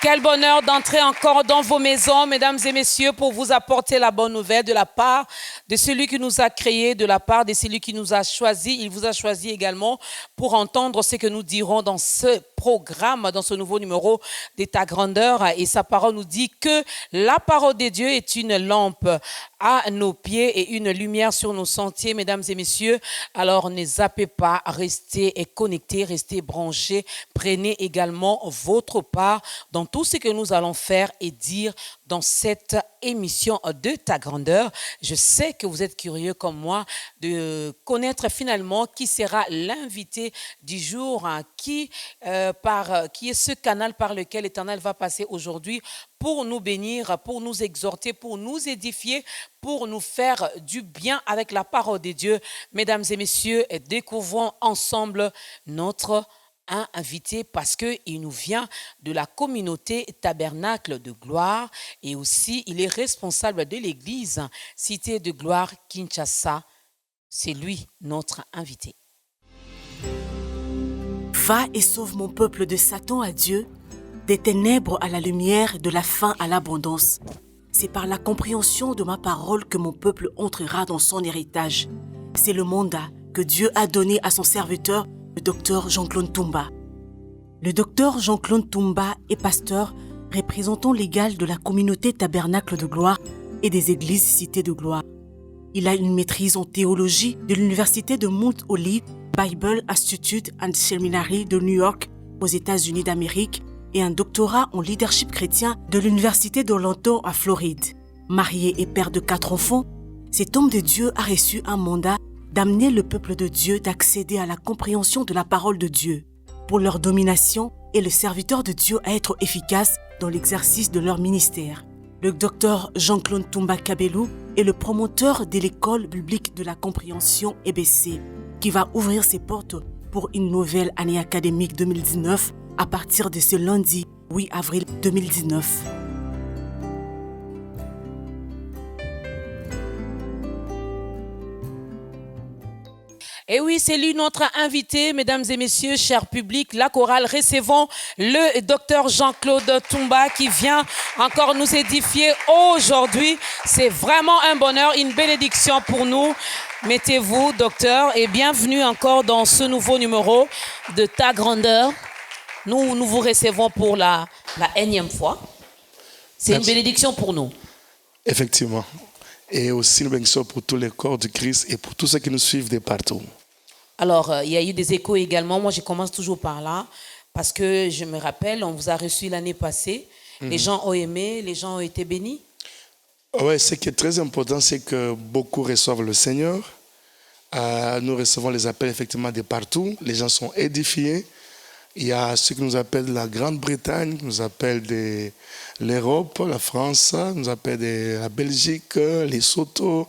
Quel bonheur d'entrer encore dans vos maisons, mesdames et messieurs, pour vous apporter la bonne nouvelle de la part de celui qui nous a créés, de la part de celui qui nous a choisis. Il vous a choisi également pour entendre ce que nous dirons dans ce programme, dans ce nouveau numéro d'État Grandeur. Et sa parole nous dit que la parole de Dieu est une lampe à nos pieds et une lumière sur nos sentiers, mesdames et messieurs. Alors ne zappez pas, restez connectés, restez branchés. Prenez également votre part dans tout ce que nous allons faire et dire dans cette émission de Ta Grandeur. Je sais que vous êtes curieux comme moi de connaître finalement qui sera l'invité du jour, qui est ce canal par lequel l'Éternel va passer aujourd'hui pour nous bénir, pour nous exhorter, pour nous édifier, pour nous faire du bien avec la parole de Dieu. Mesdames et messieurs, découvrons ensemble notre invité parce qu'il nous vient de la communauté Tabernacle de Gloire et aussi il est responsable de l'église Cité de Gloire Kinshasa. C'est lui notre invité. Va et sauve mon peuple de Satan à Dieu, des ténèbres à la lumière, de la faim à l'abondance. C'est par la compréhension de ma parole que mon peuple entrera dans son héritage. C'est le mandat que Dieu a donné à son serviteur, le docteur Jean-Claude Toumba. Le docteur Jean-Claude Toumba est pasteur, représentant légal de la communauté Tabernacle de Gloire et des églises Cité de Gloire. Il a une maîtrise en théologie de l'université de Mount Olive Bible Institute and Seminary de New York aux États-Unis d'Amérique et un doctorat en leadership chrétien de l'université d'Orlando à Floride. Marié et père de 4 enfants, cet homme de Dieu a reçu un mandat d'amener le peuple de Dieu d'accéder à la compréhension de la parole de Dieu pour leur domination et le serviteur de Dieu à être efficace dans l'exercice de leur ministère. Le docteur Jean-Claude Toumba Kabelou est le promoteur de l'école biblique de la compréhension EBC qui va ouvrir ses portes pour une nouvelle année académique 2019 à partir de ce lundi 8 avril 2019. Et oui, c'est lui notre invité, mesdames et messieurs, chers publics, la chorale. Recevons le docteur Jean-Claude Toumba qui vient encore nous édifier aujourd'hui. C'est vraiment un bonheur, une bénédiction pour nous. Mettez-vous, docteur, et bienvenue encore dans ce nouveau numéro de Ta Grandeur. Nous vous recevons pour la énième fois. C'est une bénédiction pour nous. Effectivement. Et aussi une bénédiction pour tous les corps du Christ et pour tous ceux qui nous suivent de partout. Alors, il y a eu des échos également. Moi, je commence toujours par là parce que je me rappelle, on vous a reçu l'année passée. Les gens ont aimé, les gens ont été bénis. Oui, ce qui est très important, c'est que beaucoup reçoivent le Seigneur. Nous recevons les appels effectivement de partout. Les gens sont édifiés. Il y a ceux qui nous appellent la Grande-Bretagne, qui nous appellent de l'Europe, la France, nous appellent de la Belgique, les Soto,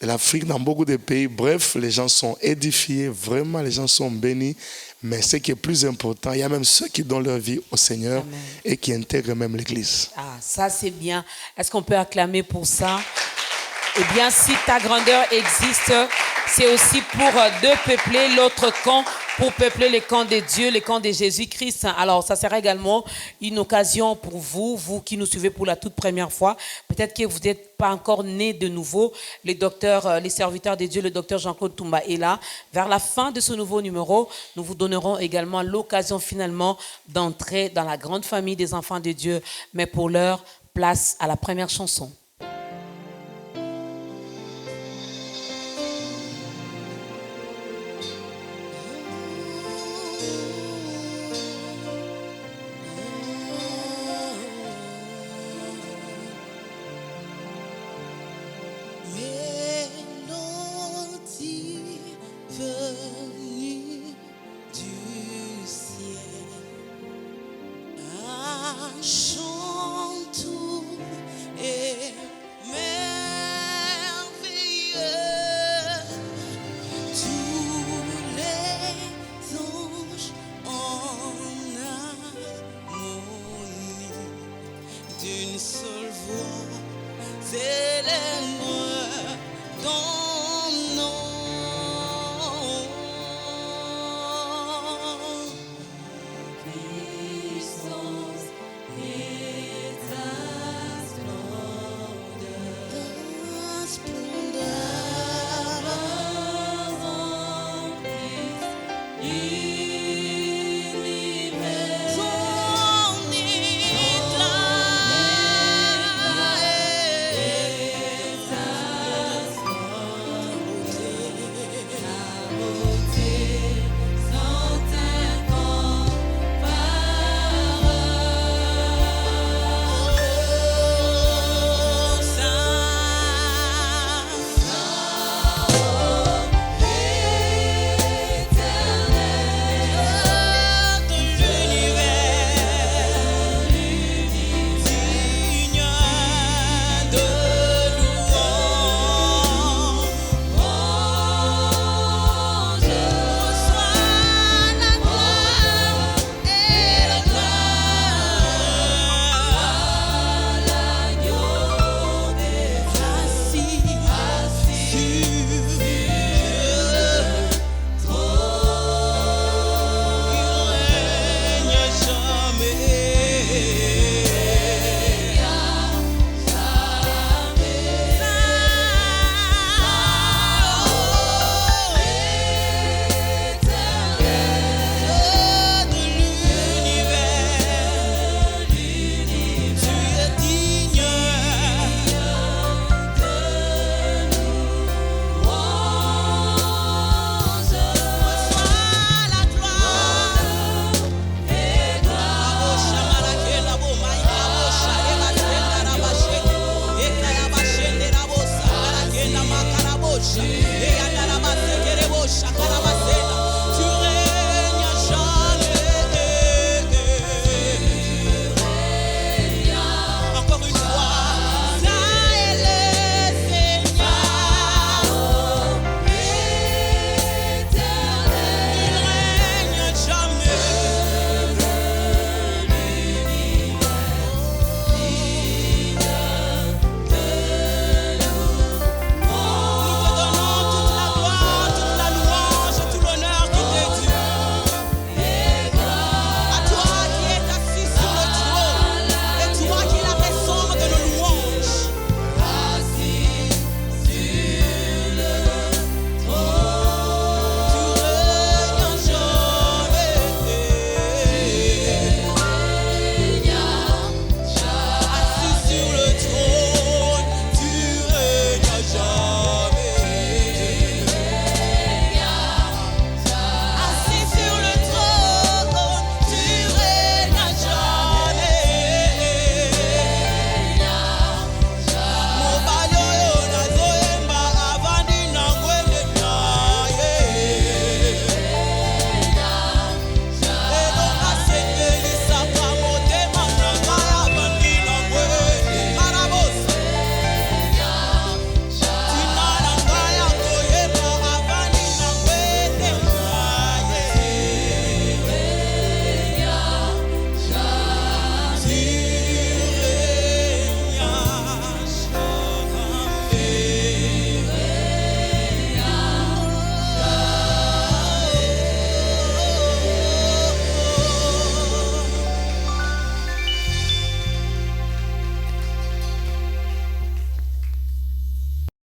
de l'Afrique, dans beaucoup de pays. Bref, les gens sont édifiés, vraiment, les gens sont bénis. Mais ce qui est plus important, il y a même ceux qui donnent leur vie au Seigneur. Amen. Et qui intègrent même l'Église. Ah, ça c'est bien. Est-ce qu'on peut acclamer pour ça? Eh bien, si Ta Grandeur existe, c'est aussi pour de peupler l'autre camp, pour peupler les camps de Dieu, les camps de Jésus-Christ. Alors, ça sera également une occasion pour vous, vous qui nous suivez pour la toute première fois. Peut-être que vous n'êtes pas encore nés de nouveau. Les serviteurs de Dieu, le docteur Jean-Claude Toumba est là. Vers la fin de ce nouveau numéro, nous vous donnerons également l'occasion finalement d'entrer dans la grande famille des enfants de Dieu. Mais pour l'heure, place à la première chanson. Chantons et puissance et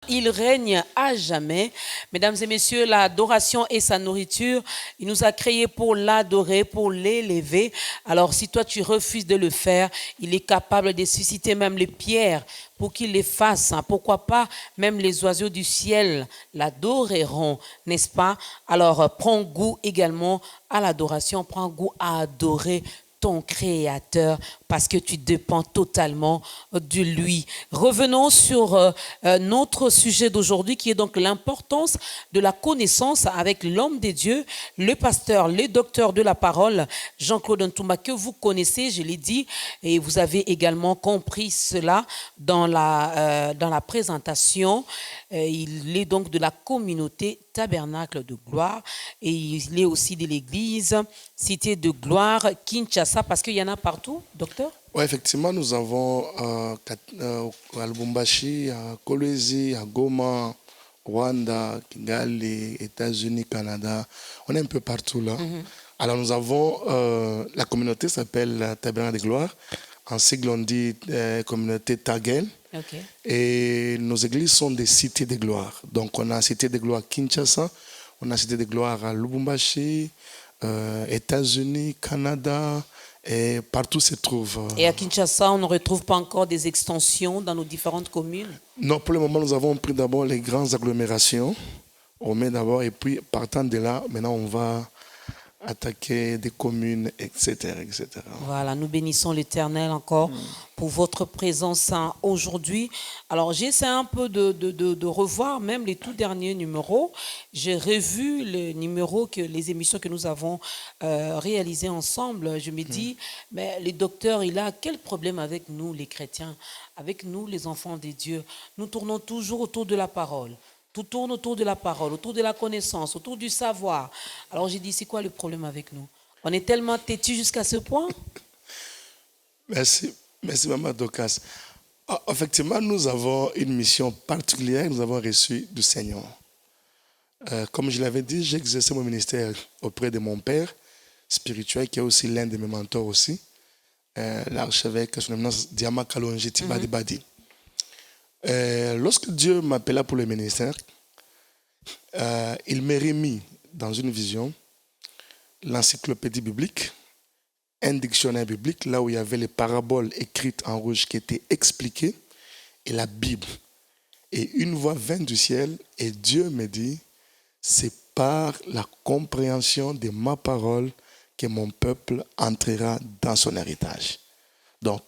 Il règne à jamais. Mesdames et messieurs, l'adoration est sa nourriture. Il nous a créés pour l'adorer, pour l'élever. Alors si toi tu refuses de le faire, il est capable de susciter même les pierres pour qu'il les fasse. Pourquoi pas même les oiseaux du ciel l'adoreront, n'est-ce pas? Alors prends goût également à l'adoration, prends goût à adorer ton Créateur parce que tu dépends totalement de lui. Revenons sur notre sujet d'aujourd'hui qui est donc l'importance de la connaissance avec l'homme de Dieu, le pasteur, le docteur de la parole, Jean-Claude Ntouma, que vous connaissez, je l'ai dit, et vous avez également compris cela dans la présentation. Il est donc de la communauté Tabernacle de Gloire et il est aussi de l'église Cité de Gloire Kinshasa parce qu'il y en a partout, docteur? Oui, effectivement, nous avons à Lubumbashi, à Kolwezi, à Goma, Rwanda, Kigali, États-Unis, Canada. On est un peu partout là. Alors nous avons, la communauté s'appelle Tabernacle de Gloire. En sigle, on dit communauté Tagel. Okay. Et nos églises sont des cités de gloire. Donc, on a Cité de gloire Kinshasa, On a cité des gloires à Lubumbashi, États-Unis, Canada, et partout se trouve. Et à Kinshasa, on ne retrouve pas encore des extensions dans nos différentes communes? Non, pour le moment, nous avons pris d'abord les grandes agglomérations. On met d'abord, et puis partant de là, maintenant on va attaquer des communes, etc., etc. Voilà, nous bénissons l'Éternel encore pour votre présence aujourd'hui. Alors, j'essaie un peu de revoir même les tout derniers numéros. J'ai revu les numéros, les émissions que nous avons réalisées ensemble. Je me dis, mais le docteur, il a quel problème avec nous, les chrétiens, avec nous, les enfants des dieux? Nous tournons toujours autour de la parole. Tout tourne autour de la parole, autour de la connaissance, autour du savoir. Alors j'ai dit, c'est quoi le problème avec nous? On est tellement têtus jusqu'à ce point? Merci Maman Docas. Effectivement, nous avons une mission particulière que nous avons reçue du Seigneur. Comme je l'avais dit, j'ai exercé mon ministère auprès de mon père spirituel, qui est aussi l'un de mes mentors aussi, l'archevêque, son éminence Diama Kalonji Tibadi Badi. Lorsque Dieu m'appela pour le ministère, il m'a remis dans une vision l'encyclopédie biblique, un dictionnaire biblique, là où il y avait les paraboles écrites en rouge qui étaient expliquées, et la Bible. Et une voix vint du ciel, et Dieu me dit, c'est par la compréhension de ma parole que mon peuple entrera dans son héritage. Donc,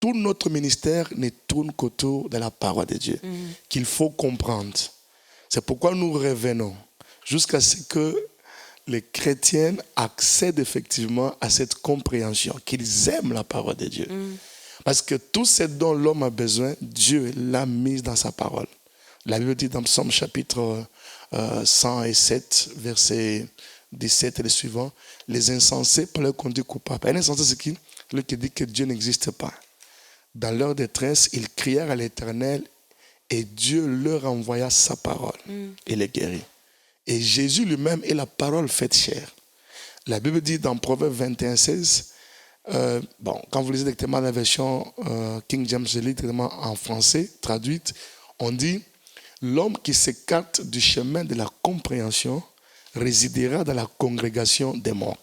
tout notre ministère ne tourne qu'autour de la parole de Dieu, qu'il faut comprendre. C'est pourquoi nous revenons jusqu'à ce que les chrétiens accèdent effectivement à cette compréhension, qu'ils aiment la parole de Dieu. Parce que tout ce dont l'homme a besoin, Dieu l'a mis dans sa parole. La Bible dit dans Psaume chapitre 107, verset 17 et le suivant, les insensés par leur conduite coupable. Un insensé, c'est qui? Celui qui dit que Dieu n'existe pas. Dans leur détresse, ils crièrent à l'Éternel et Dieu leur envoya sa parole et les guérit. Et Jésus lui-même est la parole faite chair. La Bible dit dans Proverbe 21, 16, quand vous lisez directement la version King James, je lis directement en français, traduite, on dit « L'homme qui s'écarte du chemin de la compréhension résidera dans la congrégation des morts. »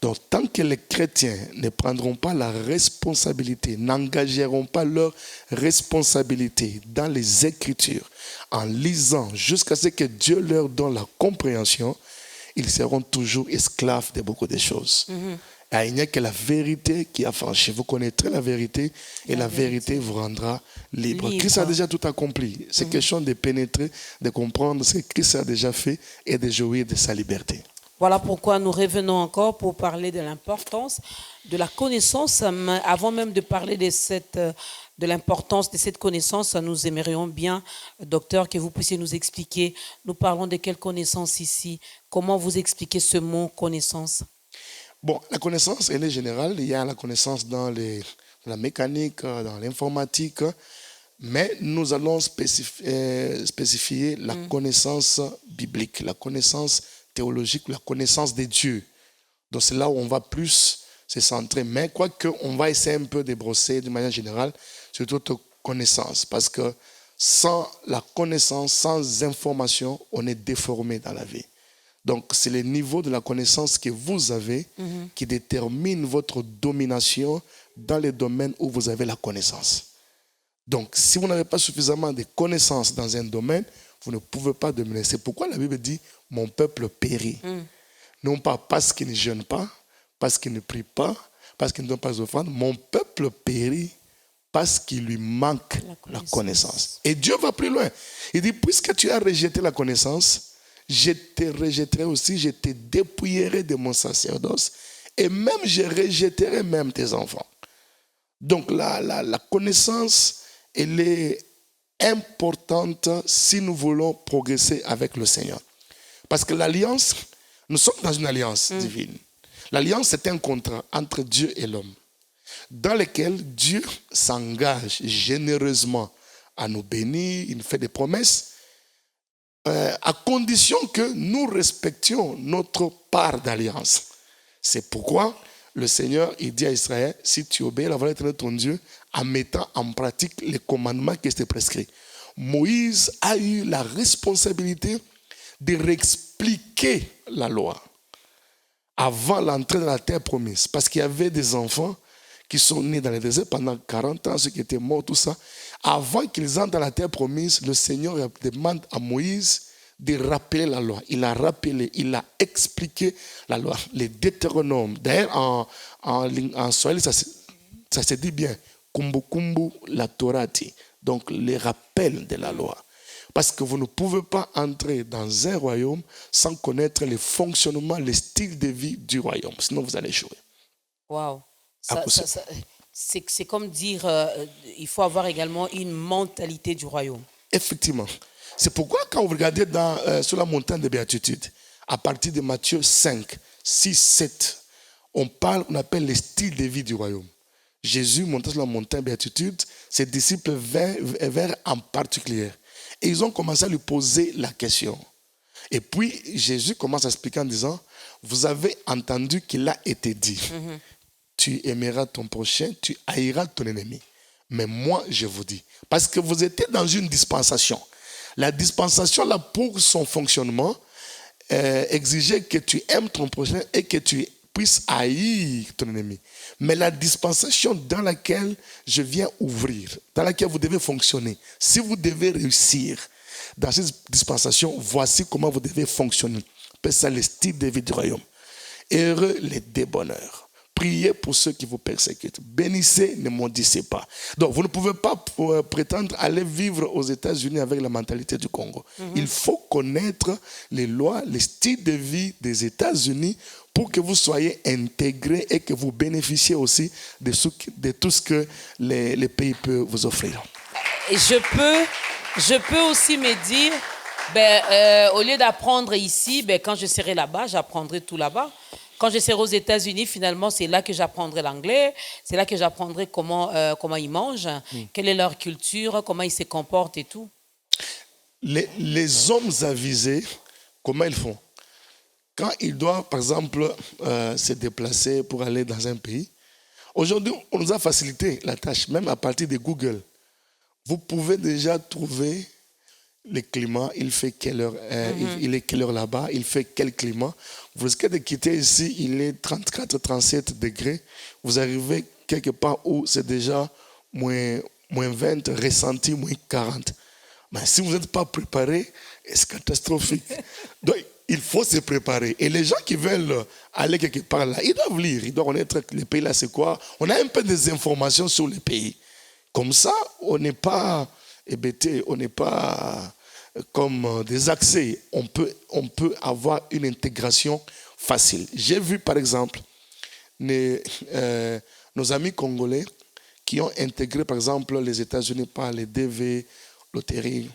Donc, tant que les chrétiens ne prendront pas la responsabilité, n'engageront pas leur responsabilité dans les Écritures, en lisant jusqu'à ce que Dieu leur donne la compréhension, ils seront toujours esclaves de beaucoup de choses. Et il n'y a que la vérité qui a franchi. Vous connaîtrez la vérité et la vérité vous rendra libre. Christ a déjà tout accompli. C'est question de pénétrer, de comprendre ce que Christ a déjà fait et de jouir de sa liberté. Voilà pourquoi nous revenons encore pour parler de l'importance de la connaissance. Avant même de parler de l'importance de cette connaissance, nous aimerions bien, docteur, que vous puissiez nous expliquer. Nous parlons de quelle connaissance ici? Comment vous expliquez ce mot connaissance? Bon, la connaissance, elle est générale. Il y a la connaissance dans la mécanique, dans l'informatique, mais nous allons spécifier la connaissance biblique, la connaissance théologique, la connaissance de Dieu. Donc c'est là où on va plus se centrer. Mais quoique, on va essayer un peu de brosser d'une manière générale sur toute connaissance. Parce que sans la connaissance, sans information, on est déformé dans la vie. Donc c'est le niveau de la connaissance que vous avez qui détermine votre domination dans les domaines où vous avez la connaissance. Donc si vous n'avez pas suffisamment de connaissances dans un domaine, vous ne pouvez pas dominer. C'est pourquoi la Bible dit « Mon peuple périt ». Non pas parce qu'il ne jeûne pas, parce qu'il ne prie pas, parce qu'il ne donne pas d'offrande. Mon peuple périt parce qu'il lui manque la connaissance. Et Dieu va plus loin. Il dit « Puisque tu as rejeté la connaissance, je te rejetterai aussi, je te dépouillerai de mon sacerdoce et même je rejetterai même tes enfants. » Donc la connaissance, elle est importante si nous voulons progresser avec le Seigneur. Parce que l'alliance, nous sommes dans une alliance divine. L'alliance, c'est un contrat entre Dieu et l'homme, dans lequel Dieu s'engage généreusement à nous bénir, il nous fait des promesses, à condition que nous respections notre part d'alliance. C'est pourquoi le Seigneur, il dit à Israël, si tu obéis à la volonté de ton Dieu, en mettant en pratique les commandements qui étaient prescrits. Moïse a eu la responsabilité de réexpliquer la loi avant l'entrée dans la terre promise. Parce qu'il y avait des enfants qui sont nés dans le désert pendant 40 ans, ceux qui étaient morts, tout ça. Avant qu'ils entrent dans la terre promise, le Seigneur demande à Moïse de rappeler la loi. Il a rappelé, il a expliqué la loi, les Deutéronomes. D'ailleurs, en Swahili, ça se dit bien, Kumbu Kumbu la Torati. Donc, les rappels de la loi. Parce que vous ne pouvez pas entrer dans un royaume sans connaître le fonctionnement, le style de vie du royaume. Sinon, vous allez échouer. Waouh. C'est comme dire, il faut avoir également une mentalité du royaume. Effectivement. C'est pourquoi quand vous regardez sur la montagne de béatitude, à partir de Matthieu 5, 6, 7, on appelle le style de vie du royaume. Jésus montait sur la montagne de béatitude, ses disciples vinrent en particulier. Et ils ont commencé à lui poser la question. Et puis Jésus commence à expliquer en disant, vous avez entendu qu'il a été dit, tu aimeras ton prochain, tu haïras ton ennemi. Mais moi, je vous dis, parce que vous étiez dans une dispensation. La dispensation, là, pour son fonctionnement, exigeait que tu aimes ton prochain et que tu puisses haïr ton ennemi. Mais la dispensation dans laquelle je viens ouvrir, dans laquelle vous devez fonctionner, si vous devez réussir dans cette dispensation, voici comment vous devez fonctionner. C'est le style de vie du royaume. Heureux les débonneurs. Priez pour ceux qui vous persécutent. Bénissez, ne maudissez pas. Donc, vous ne pouvez pas prétendre aller vivre aux États-Unis avec la mentalité du Congo. Il faut connaître les lois, les styles de vie des États-Unis pour que vous soyez intégrés et que vous bénéficiez aussi de tout ce que les pays peuvent vous offrir. Et je peux aussi me dire, au lieu d'apprendre ici, quand je serai là-bas, j'apprendrai tout là-bas. Quand je serai aux États-Unis, finalement, c'est là que j'apprendrai l'anglais, c'est là que j'apprendrai comment ils mangent, quelle est leur culture, comment ils se comportent et tout. Les hommes avisés, comment ils font? Quand ils doivent, par exemple, se déplacer pour aller dans un pays, aujourd'hui, on nous a facilité la tâche, même à partir de Google. Vous pouvez déjà trouver le climat, il fait quelle heure, il est quelle heure là-bas, il fait quel climat. Vous risquez de quitter ici, il est 34, 37 degrés. Vous arrivez quelque part où c'est déjà moins 20, ressenti moins 40. Mais si vous n'êtes pas préparé, c'est catastrophique. Donc, il faut se préparer. Et les gens qui veulent aller quelque part là, ils doivent lire, ils doivent connaître les pays là, c'est quoi. On a un peu des informations sur les pays. Comme ça, on n'est pas hébété, on n'est pas comme des accès. On peut avoir une intégration facile. J'ai vu par exemple nos amis congolais qui ont intégré par exemple les États-Unis par les DV, loterie,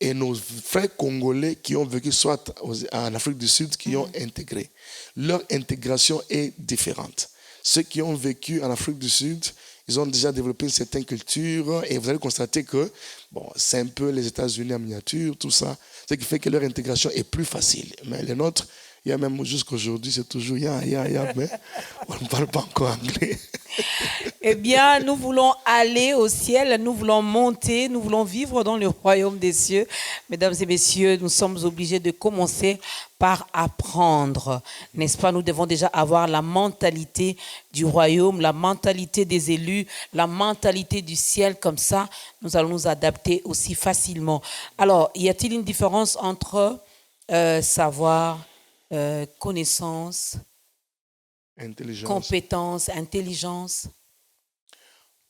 et nos frères congolais qui ont vécu soit en Afrique du Sud qui ont intégré. Leur intégration est différente. Ceux qui ont vécu en Afrique du Sud, ils ont déjà développé une certaine culture et vous allez constater que c'est un peu les États-Unis en miniature, tout ça, ce qui fait que leur intégration est plus facile. Mais les nôtres, il y a même jusqu'aujourd'hui, c'est toujours mais on ne parle pas encore anglais. Eh bien, nous voulons aller au ciel, nous voulons monter, nous voulons vivre dans le royaume des cieux. Mesdames et messieurs, nous sommes obligés de commencer par apprendre, n'est-ce pas? Nous devons déjà avoir la mentalité du royaume, la mentalité des élus, la mentalité du ciel, comme ça, nous allons nous adapter aussi facilement. Alors, y a-t-il une différence entre savoir, connaissance, intelligence, compétence, intelligence?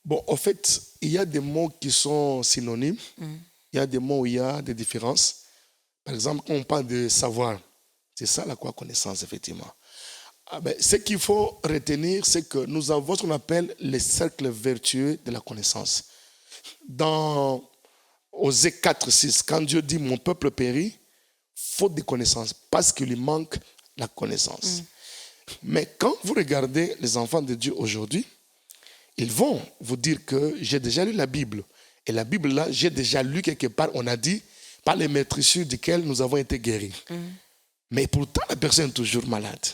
Bon, en fait, il y a des mots qui sont synonymes. Il y a des mots où il y a des différences. Par exemple, quand on parle de savoir, c'est ça la connaissance, effectivement. Ce qu'il faut retenir, c'est que nous avons ce qu'on appelle les cercles vertueux de la connaissance. Dans Osée 4, 6, quand Dieu dit « Mon peuple périt », faute de connaissance, parce qu'il lui manque la connaissance. Mais quand vous regardez les enfants de Dieu aujourd'hui, ils vont vous dire que j'ai déjà lu la Bible. Et la Bible, là, j'ai déjà lu quelque part, on a dit, par les maîtrissures duquel nous avons été guéris. Mais pourtant, la personne est toujours malade.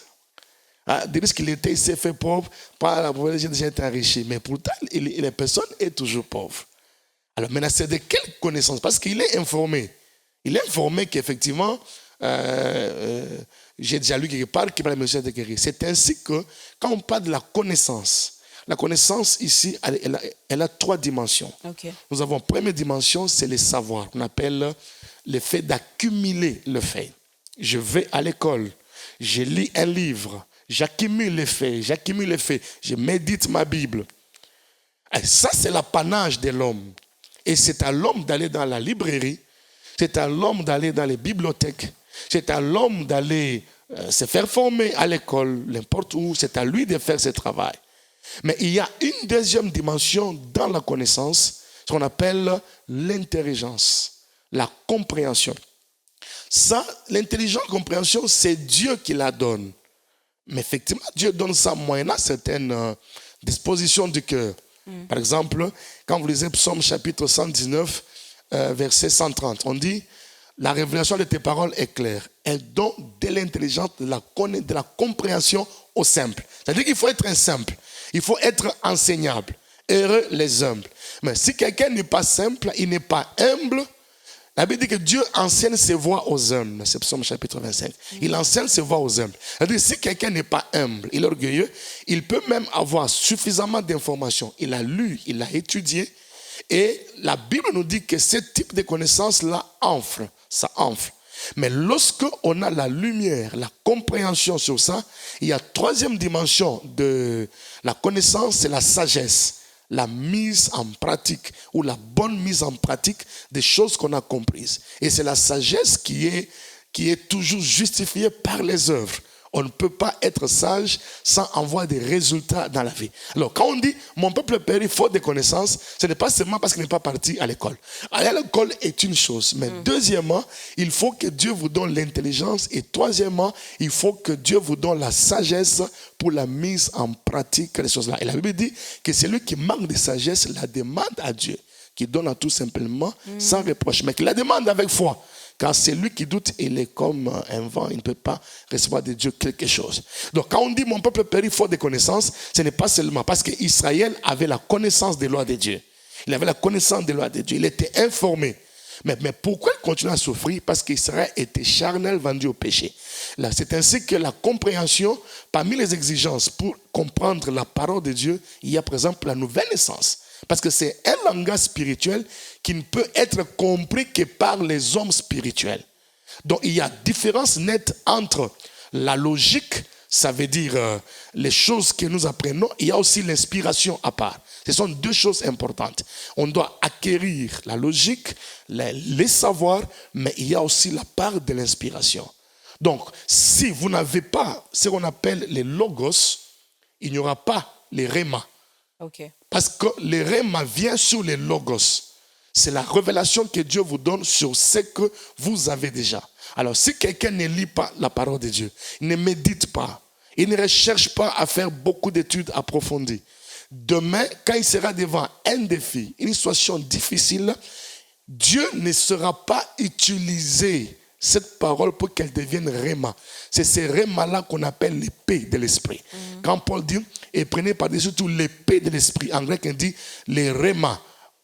Dire qu'il s'est fait pauvre, par la pauvreté, j'ai déjà été enrichi. Mais pourtant, la personne est toujours pauvre. Alors maintenant, c'est de quelle connaissance? Parce qu'il est informé. Il est informé qu'effectivement, j'ai déjà lu quelque part qui parle de ministère de guérir. C'est ainsi que quand on parle de la connaissance ici, elle a 3 dimensions. Okay. Nous avons première dimension, c'est le savoir. On appelle le fait d'accumuler le fait. Je vais à l'école, je lis un livre, j'accumule les faits, je médite ma Bible. Et ça, c'est l'apanage de l'homme. Et c'est à l'homme d'aller dans la librairie, c'est à l'homme d'aller dans les bibliothèques, c'est à l'homme d'aller se faire former à l'école, n'importe où, c'est à lui de faire ce travail. Mais il y a une deuxième dimension dans la connaissance, ce qu'on appelle l'intelligence, la compréhension. Ça, l'intelligence, la compréhension, c'est Dieu qui la donne. Mais effectivement, Dieu donne ça moyennant certaines dispositions du cœur. Par exemple, quand vous lisez Psaume chapitre 119, verset 130, on dit « La révélation de tes paroles est claire. Elle donne de l'intelligence, de la compréhension au simple. » C'est-à-dire qu'il faut être un simple. Il faut être enseignable. Heureux les humbles. Mais si quelqu'un n'est pas simple, il n'est pas humble, la Bible dit que Dieu enseigne ses voies aux humbles. C'est Psaume chapitre 25. Il enseigne ses voies aux humbles. C'est-à-dire si quelqu'un n'est pas humble, il est orgueilleux, il peut même avoir suffisamment d'informations. Il a lu, il a étudié. Et la Bible nous dit que ce type de connaissance-là enfle. Ça enfle. Mais lorsque on a la lumière, la compréhension sur ça, il y a 3e dimension de la connaissance, c'est la sagesse. La mise en pratique ou la bonne mise en pratique des choses qu'on a comprises. Et c'est la sagesse qui est toujours justifiée par les œuvres. On ne peut pas être sage sans avoir des résultats dans la vie. Alors, quand on dit « mon peuple périt faute de connaissances », ce n'est pas seulement parce qu'il n'est pas parti à l'école. Aller à l'école est une chose. Mais deuxièmement, il faut que Dieu vous donne l'intelligence. Et troisièmement, il faut que Dieu vous donne la sagesse pour la mise en pratique des choses-là. Et la Bible dit que celui qui manque de sagesse la demande à Dieu, qui donne à tout simplement sans reproche, mais qui la demande avec foi. Car celui qui doute, il est comme un vent, il ne peut pas recevoir de Dieu quelque chose. Donc quand on dit mon peuple périt faute de connaissances, ce n'est pas seulement parce qu'Israël avait la connaissance des lois de Dieu. Il avait la connaissance des lois de Dieu, il était informé. Mais pourquoi il continue à souffrir? Parce qu'Israël était charnel, vendu au péché. Là, c'est ainsi que la compréhension, parmi les exigences pour comprendre la parole de Dieu, il y a par exemple la nouvelle naissance. Parce que c'est un langage spirituel qui ne peut être compris que par les hommes spirituels. Donc il y a différence nette entre la logique, ça veut dire les choses que nous apprenons, il y a aussi l'inspiration à part. Ce sont 2 choses importantes. On doit acquérir la logique, les savoirs, mais il y a aussi la part de l'inspiration. Donc si vous n'avez pas ce qu'on appelle les logos, il n'y aura pas les rémas. Okay. Parce que le réma vient sur les logos. C'est la révélation que Dieu vous donne sur ce que vous avez déjà. Alors, si quelqu'un ne lit pas la parole de Dieu, il ne médite pas, il ne recherche pas à faire beaucoup d'études approfondies, demain, quand il sera devant un défi, une situation difficile, Dieu ne sera pas utilisé cette parole pour qu'elle devienne réma. C'est ces rémas-là qu'on appelle l'épée de l'esprit. Quand Paul dit, et prenez par-dessus tout l'épée de l'esprit. En grec, on dit les rémas.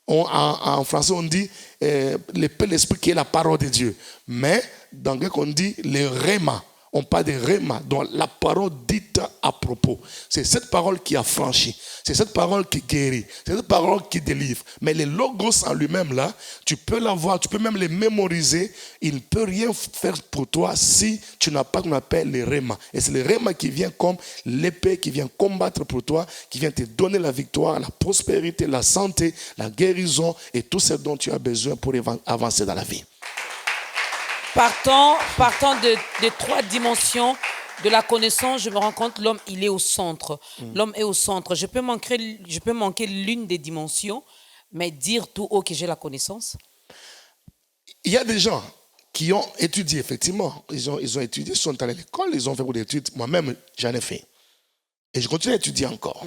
En français, on dit l'épée de l'esprit qui est la parole de Dieu. Mais dans le grec, on dit les rémas. On parle de réma, donc la parole dite à propos. C'est cette parole qui affranchit. C'est cette parole qui guérit. C'est cette parole qui délivre. Mais les logos en lui-même, là, tu peux l'avoir, tu peux même les mémoriser. Il ne peut rien faire pour toi si tu n'as pas ce qu'on appelle les réma. Et c'est le réma qui vient comme l'épée, qui vient combattre pour toi, qui vient te donner la victoire, la prospérité, la santé, la guérison et tout ce dont tu as besoin pour avancer dans la vie. Partant des 3 dimensions de la connaissance, je me rends compte, l'homme, il est au centre. L'homme est au centre. Je peux manquer l'une des dimensions, mais dire tout haut que j'ai la connaissance. Il y a des gens qui ont étudié, effectivement. Ils ont étudié, ils sont allés à l'école, ils ont fait beaucoup d'études. Moi-même, j'en ai fait. Et je continue à étudier encore.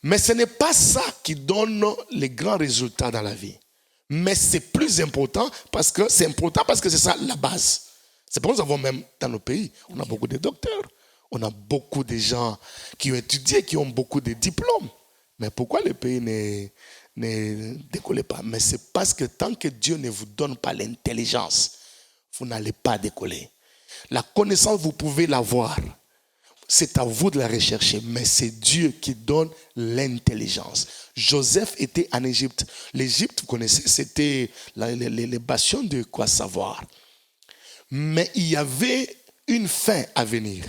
Mais ce n'est pas ça qui donne les grands résultats dans la vie. Mais c'est plus important parce que c'est ça la base. C'est pour ça que nous avons même dans nos pays, on a beaucoup de docteurs, on a beaucoup de gens qui ont étudié, qui ont beaucoup de diplômes. Mais pourquoi le pays ne décolle pas? Mais c'est parce que tant que Dieu ne vous donne pas l'intelligence, vous n'allez pas décoller. La connaissance, vous pouvez l'avoir. C'est à vous de la rechercher, mais c'est Dieu qui donne l'intelligence. Joseph était en Égypte. L'Égypte, vous connaissez, c'était les bastions de quoi savoir. Mais il y avait une fin à venir.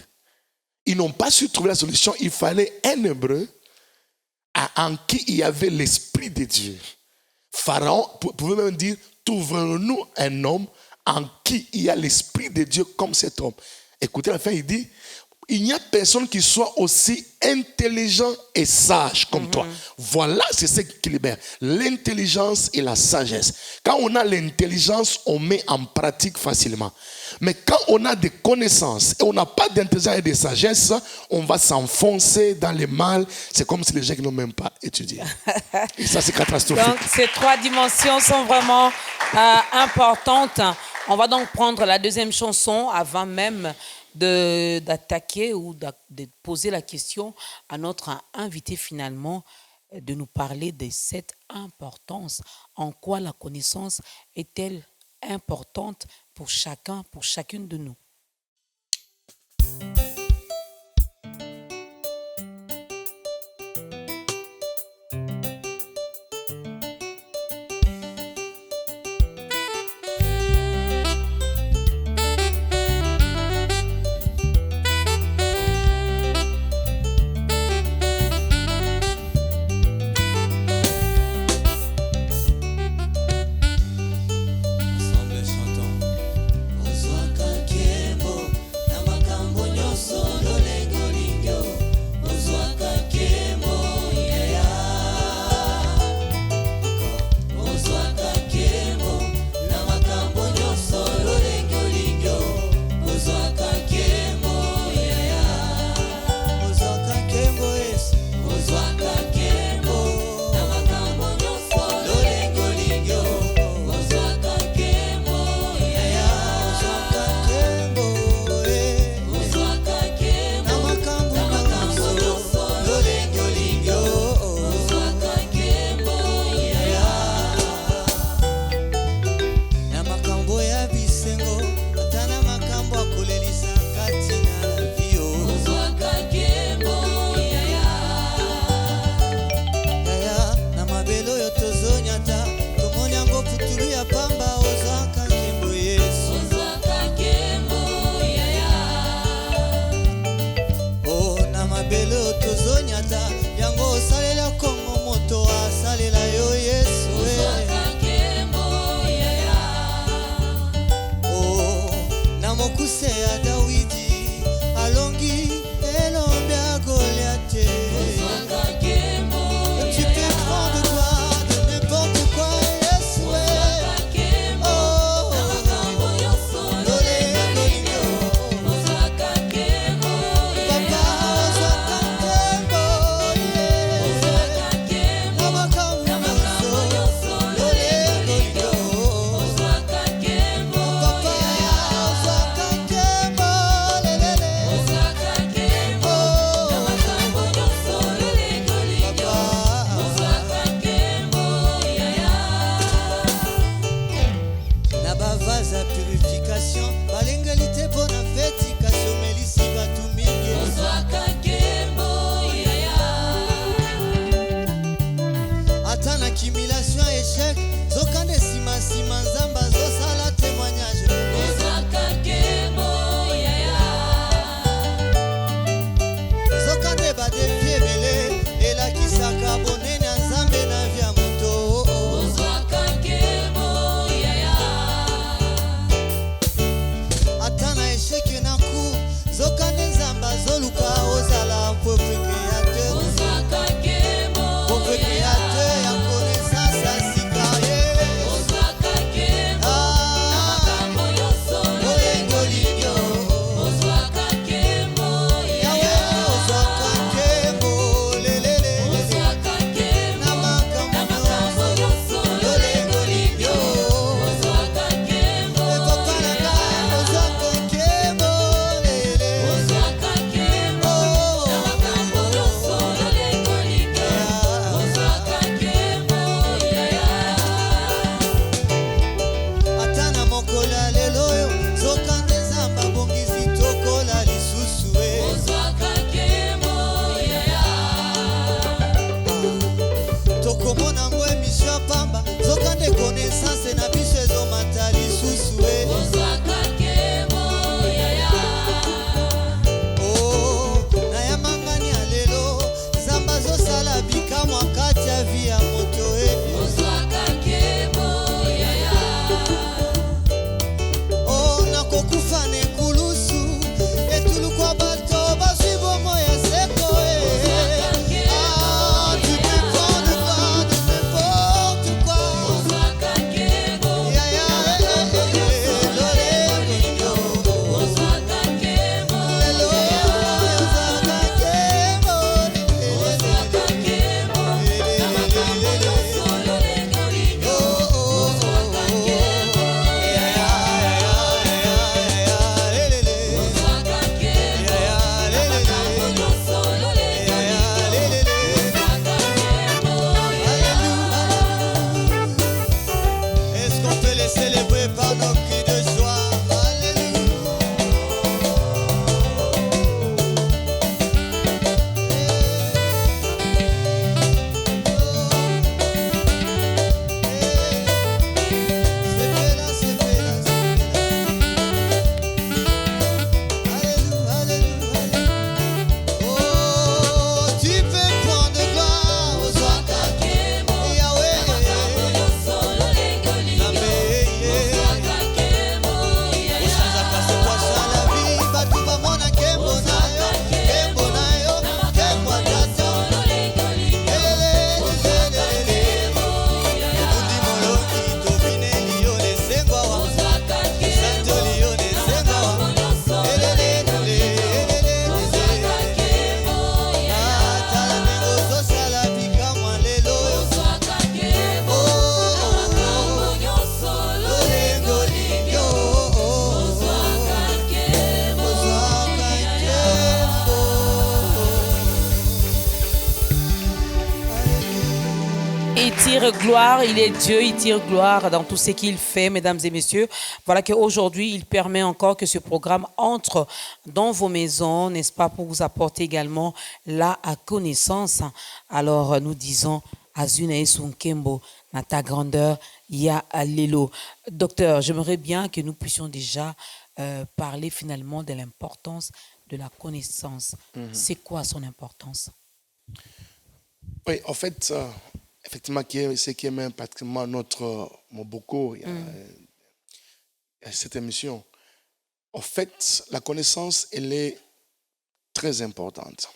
Ils n'ont pas su trouver la solution. Il fallait un Hébreu en qui il y avait l'Esprit de Dieu. Pharaon pouvait même dire, trouverons-nous un homme en qui il y a l'Esprit de Dieu comme cet homme. Écoutez, à la fin, il dit, il n'y a personne qui soit aussi intelligent et sage comme toi. Voilà, c'est ce qui libère. L'intelligence et la sagesse. Quand on a l'intelligence, on met en pratique facilement. Mais quand on a des connaissances et on n'a pas d'intelligence et de sagesse, on va s'enfoncer dans le mal. C'est comme si les gens qui n'ont même pas étudié. Et ça, c'est catastrophique. Donc, ces trois dimensions sont vraiment importantes. On va donc prendre la deuxième chanson avant même d'attaquer ou de poser la question à notre invité finalement, de nous parler de cette importance. En quoi la connaissance est-elle importante pour chacun, pour chacune de nous? tire gloire, il est Dieu, il tire gloire dans tout ce qu'il fait, mesdames et messieurs. Voilà qu'aujourd'hui, il permet encore que ce programme entre dans vos maisons, n'est-ce pas, pour vous apporter également la connaissance. Alors, nous disons, Azuna et Sunkembo, dans ta grandeur, ya Allélo. Docteur, j'aimerais bien que nous puissions déjà parler finalement de l'importance de la connaissance. C'est quoi son importance? Oui, en fait, effectivement, ce qui est même pratiquement notre Moboko, cette émission. En fait, la connaissance, elle est très importante.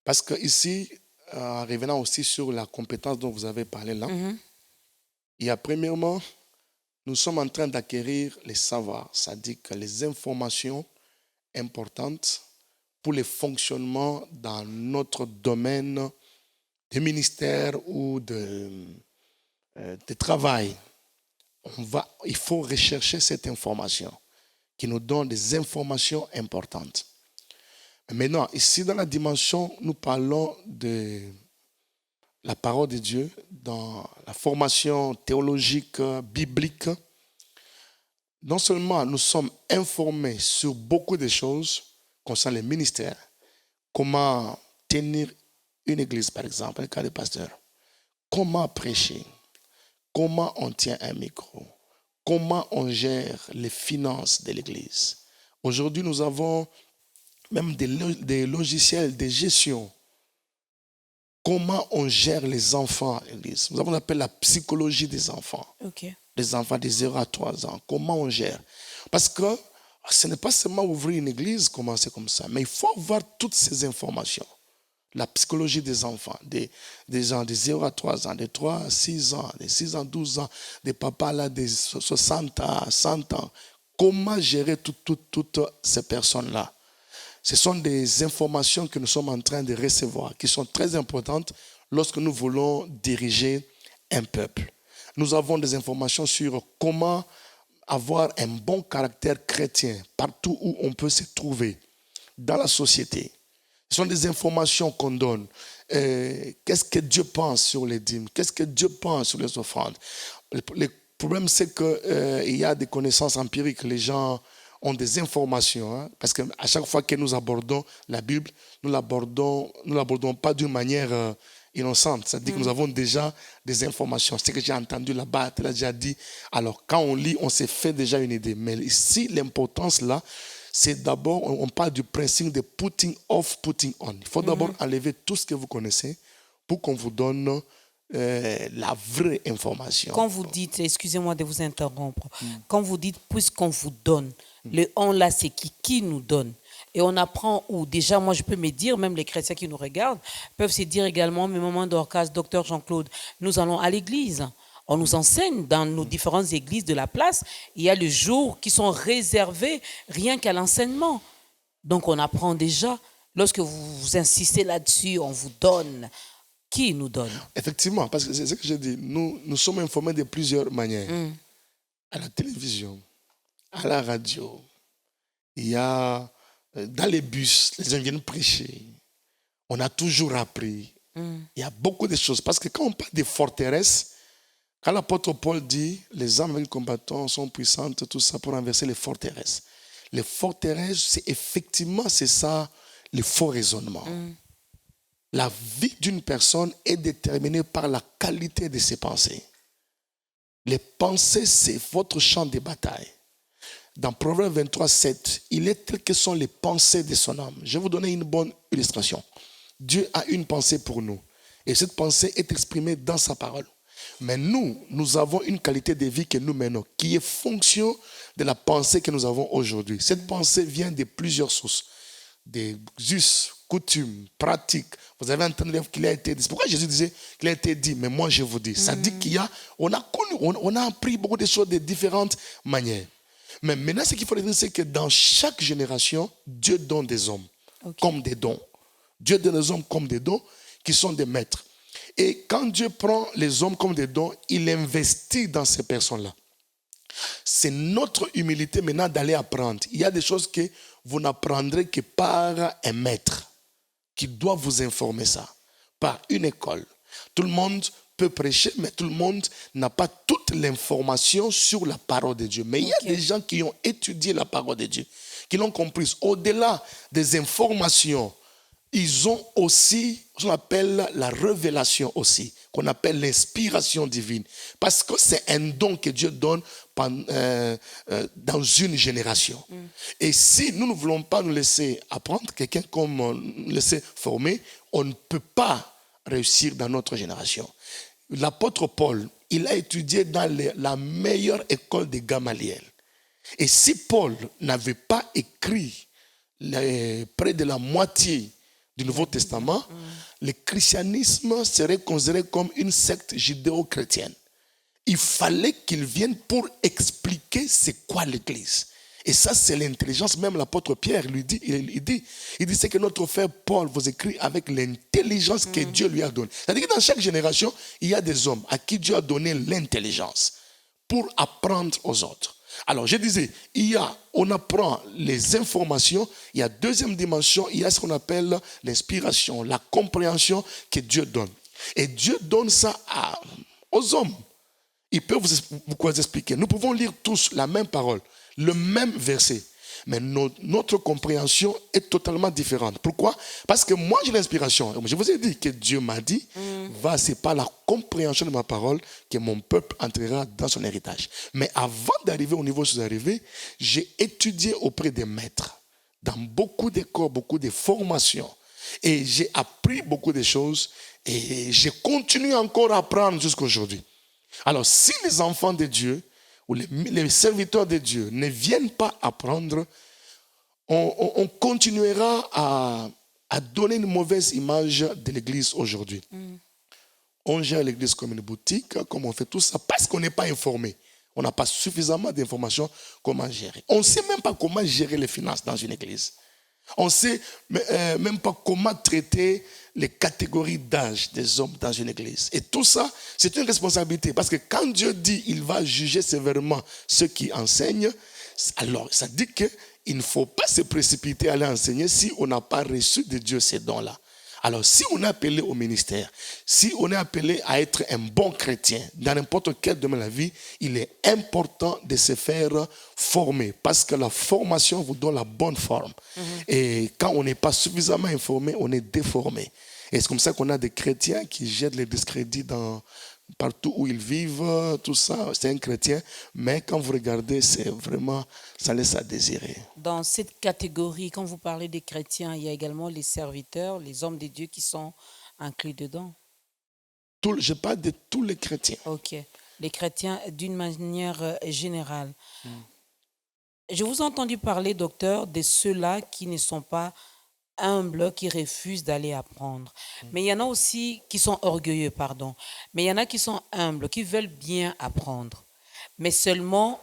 Parce que ici, en revenant aussi sur la compétence dont vous avez parlé là, il y a premièrement, nous sommes en train d'acquérir les savoirs, c'est-à-dire que les informations importantes pour le fonctionnement dans notre domaine de ministère ou de travail. Il faut rechercher cette information qui nous donne des informations importantes. Maintenant, ici dans la dimension, nous parlons de la parole de Dieu, dans la formation théologique, biblique. Non seulement nous sommes informés sur beaucoup de choses concernant les ministères, comment tenir une église par exemple, un cas de pasteur, comment prêcher, comment on tient un micro, comment on gère les finances de l'église. Aujourd'hui, nous avons même des logiciels de gestion. Comment on gère les enfants à l'église. Nous avons ce qu'on appelle la psychologie des enfants. Okay. Les enfants de 0 à 3 ans. Comment on gère. Parce que ce n'est pas seulement ouvrir une église, commencer comme ça, mais il faut avoir toutes ces informations. La psychologie des enfants, des gens de 0 à 3 ans, de 3 à 6 ans, de 6 à 12 ans, des papas là de 60 à 100 ans. Comment gérer toutes ces personnes-là? Ce sont des informations que nous sommes en train de recevoir, qui sont très importantes lorsque nous voulons diriger un peuple. Nous avons des informations sur comment avoir un bon caractère chrétien partout où on peut se trouver dans la société. Ce sont des informations qu'on donne. Qu'est-ce que Dieu pense sur les dîmes? Qu'est-ce que Dieu pense sur les offrandes? Le problème, c'est qu'il y a des connaissances empiriques. Les gens ont des informations. Hein, parce qu'à chaque fois que nous abordons la Bible, nous ne l'abordons pas d'une manière innocente. C'est-à-dire que nous avons déjà des informations. Ce que j'ai entendu là-bas, tu l'as déjà dit. Alors, quand on lit, on s'est fait déjà une idée. Mais ici, l'importance là, c'est d'abord, on parle du principe de putting off, putting on. Il faut d'abord enlever tout ce que vous connaissez pour qu'on vous donne la vraie information. Quand vous dites, excusez-moi de vous interrompre, quand vous dites puisqu'on vous donne, le on là c'est qui nous donne? Et on apprend où? Déjà, moi je peux me dire, même les chrétiens qui nous regardent peuvent se dire également, mes mamans d'Orcas, docteur Jean-Claude, nous allons à l'église. On nous enseigne dans nos différentes églises de la place, il y a les jours qui sont réservés rien qu'à l'enseignement. Donc on apprend déjà, lorsque vous insistez là-dessus, on vous donne. Qui nous donne? Effectivement, parce que c'est ce que je dis. Nous sommes informés de plusieurs manières. À la télévision, à la radio, il y a dans les bus, les gens viennent prêcher. On a toujours appris. Il y a beaucoup de choses. Parce que quand on parle des forteresses, quand l'apôtre Paul dit les armes que nous combattons sont puissantes, tout ça pour renverser les forteresses. Les forteresses, c'est ça, le faux raisonnement. La vie d'une personne est déterminée par la qualité de ses pensées. Les pensées, c'est votre champ de bataille. Dans Proverbe 23, 7, il est tel que sont les pensées de son âme. Je vais vous donner une bonne illustration. Dieu a une pensée pour nous. Et cette pensée est exprimée dans sa parole. Mais nous avons une qualité de vie que nous menons, qui est fonction de la pensée que nous avons aujourd'hui. Cette pensée vient de plusieurs sources. Des us, coutumes, pratiques. Vous avez entendu qu'il a été dit. Pourquoi Jésus disait qu'il a été dit? Mais moi je vous dis. Ça dit on a appris beaucoup de choses de différentes manières. Mais maintenant, ce qu'il faut dire, c'est que dans chaque génération, Dieu donne des hommes comme des dons. Dieu donne des hommes comme des dons qui sont des maîtres. Et quand Dieu prend les hommes comme des dons, il investit dans ces personnes-là. C'est notre humilité maintenant d'aller apprendre. Il y a des choses que vous n'apprendrez que par un maître qui doit vous informer ça, par une école. Tout le monde peut peut prêcher, mais tout le monde n'a pas toute l'information sur la parole de Dieu. Mais il y a des gens qui ont étudié la parole de Dieu, qui l'ont comprise. Au-delà des informations, ils ont aussi ce qu'on appelle la révélation aussi, qu'on appelle l'inspiration divine. Parce que c'est un don que Dieu donne dans une génération. Et si nous ne voulons pas nous laisser apprendre, quelqu'un comme nous laisser former, on ne peut pas réussir dans notre génération. L'apôtre Paul, il a étudié dans la meilleure école de Gamaliel. Et si Paul n'avait pas écrit près de la moitié du Nouveau Testament, le christianisme serait considéré comme une secte judéo-chrétienne. Il fallait qu'il vienne pour expliquer c'est quoi l'Église. Et ça, c'est l'intelligence. Même l'apôtre Pierre lui dit, il dit c'est que notre frère Paul vous écrit avec l'intelligence que Dieu lui a donnée. C'est-à-dire que dans chaque génération, il y a des hommes à qui Dieu a donné l'intelligence pour apprendre aux autres. Alors, je disais, on apprend les informations. Il y a deuxième dimension, il y a ce qu'on appelle l'inspiration, la compréhension que Dieu donne. Et Dieu donne ça aux hommes. Il peut vous expliquer. Nous pouvons lire tous la même parole, le même verset. Mais notre compréhension est totalement différente. Pourquoi? Parce que moi, j'ai l'inspiration. Je vous ai dit que Dieu m'a dit, c'est par la compréhension de ma parole que mon peuple entrera dans son héritage. Mais avant d'arriver au niveau où je suis arrivé, j'ai étudié auprès des maîtres, dans beaucoup d'écoles, beaucoup de formations. Et j'ai appris beaucoup de choses et je continue encore à apprendre jusqu'à aujourd'hui. Alors, si les enfants de Dieu ou les serviteurs de Dieu ne viennent pas apprendre, on continuera à donner une mauvaise image de l'Église aujourd'hui. On gère l'Église comme une boutique, comme on fait tout ça, parce qu'on n'est pas informé. On n'a pas suffisamment d'informations comment gérer. On ne sait même pas comment gérer les finances dans une Église. On ne sait même pas comment traiter les catégories d'âge des hommes dans une église. Et tout ça, c'est une responsabilité. Parce que quand Dieu dit qu'il va juger sévèrement ceux qui enseignent, alors ça dit qu'il ne faut pas se précipiter à aller enseigner si on n'a pas reçu de Dieu ces dons-là. Alors si on est appelé au ministère, si on est appelé à être un bon chrétien dans n'importe quel domaine de la vie, il est important de se faire former parce que la formation vous donne la bonne forme. Et quand on n'est pas suffisamment informé, on est déformé. Et c'est comme ça qu'on a des chrétiens qui jettent les discrédits partout où ils vivent, tout ça. C'est un chrétien, mais quand vous regardez, c'est vraiment, ça laisse à désirer. Dans cette catégorie, quand vous parlez des chrétiens, il y a également les serviteurs, les hommes de Dieu qui sont inclus dedans. Je parle de tous les chrétiens. Ok. Les chrétiens d'une manière générale. Je vous ai entendu parler, docteur, de ceux-là qui ne sont pas humbles, qui refusent d'aller apprendre. Mais il y en a aussi qui sont orgueilleux, pardon. Mais il y en a qui sont humbles, qui veulent bien apprendre, mais seulement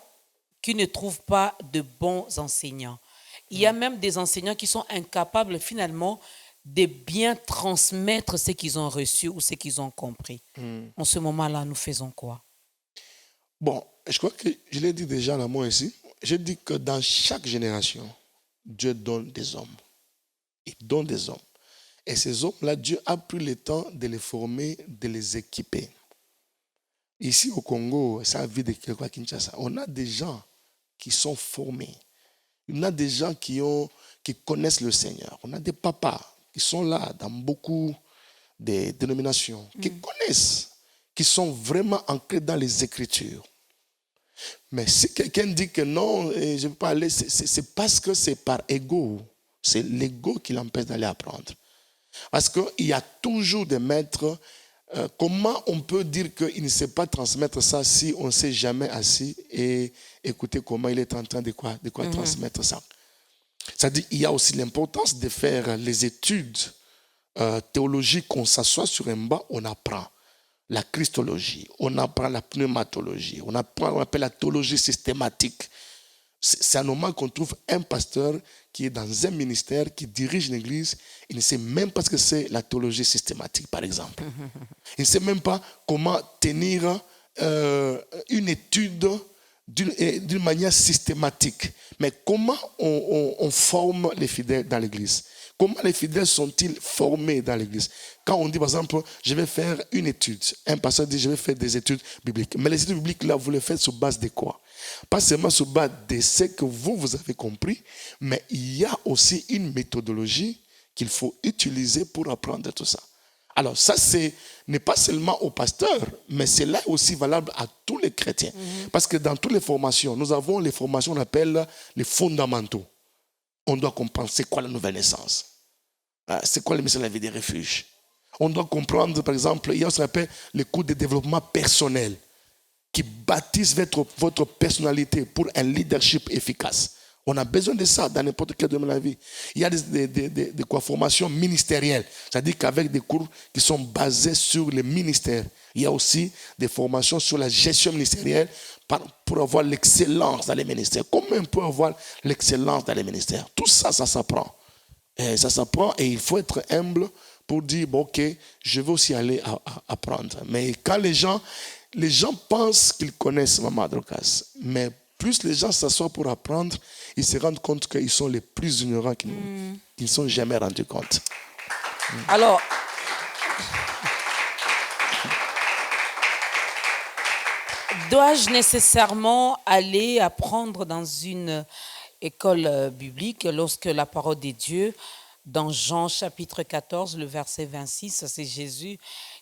qui ne trouvent pas de bons enseignants. Il y a même des enseignants qui sont incapables finalement de bien transmettre ce qu'ils ont reçu ou ce qu'ils ont compris. En ce moment-là, nous faisons quoi? Bon, je crois que je l'ai dit déjà là, moi ici. Je dis que dans chaque génération, Dieu donne des hommes. Il donne des hommes. Et ces hommes-là, Dieu a pris le temps de les former, de les équiper. Ici au Congo, ça vit de quelque à Kinshasa. On a des gens qui sont formés. On a des gens qui connaissent le Seigneur. On a des papas qui sont là dans beaucoup de dénominations, qui connaissent, qui sont vraiment ancrés dans les Écritures. Mais si quelqu'un dit que non, je ne peux pas aller, c'est parce que c'est par ego. C'est l'ego qui l'empêche d'aller apprendre. Parce qu'il y a toujours des maîtres. Comment on peut dire qu'il ne sait pas transmettre ça si on ne s'est jamais assis et écouter comment il est en train de quoi transmettre ça? C'est-à-dire qu'il y a aussi l'importance de faire les études théologiques, qu'on s'assoit sur un banc, on apprend la christologie, on apprend la pneumatologie, on apprend, on appelle la théologie systématique. C'est un moment qu'on trouve un pasteur qui est dans un ministère, qui dirige une église, il ne sait même pas ce que c'est la théologie systématique, par exemple. Il ne sait même pas comment tenir une étude d'une manière systématique. Mais comment on forme les fidèles dans l'Église? Comment les fidèles sont-ils formés dans l'Église? Quand on dit, par exemple, je vais faire une étude, un pasteur dit, je vais faire des études bibliques. Mais les études bibliques, là, vous les faites sur base de quoi? Pas seulement sur base de ce que vous avez compris, mais il y a aussi une méthodologie qu'il faut utiliser pour apprendre tout ça. Alors ça, n'est pas seulement aux pasteurs, mais c'est là aussi valable à tous les chrétiens. Parce que dans toutes les formations, nous avons les formations qu'on appelle les fondamentaux. On doit comprendre c'est quoi la nouvelle naissance. C'est quoi le message de la vie des refuges. On doit comprendre, par exemple, il y a ce qu'on appelle les cours de développement personnel qui bâtissent votre personnalité pour un leadership efficace. On a besoin de ça dans n'importe quel domaine de la vie. Il y a des formations ministérielles, c'est-à-dire qu'avec des cours qui sont basés sur les ministères. Il y a aussi des formations sur la gestion ministérielle pour avoir l'excellence dans les ministères. Comment on peut avoir l'excellence dans les ministères? Tout ça, ça s'apprend. Ça s'apprend et il faut être humble pour dire, bon, ok, je vais aussi aller apprendre. Mais quand les gens pensent qu'ils connaissent Maman Adrokas, mais plus les gens s'assoient pour apprendre, ils se rendent compte qu'ils sont les plus ignorants qu'ils ne sont jamais rendus compte. Alors, dois-je nécessairement aller apprendre dans une école biblique lorsque la parole de Dieu, dans Jean chapitre 14, le verset 26, c'est Jésus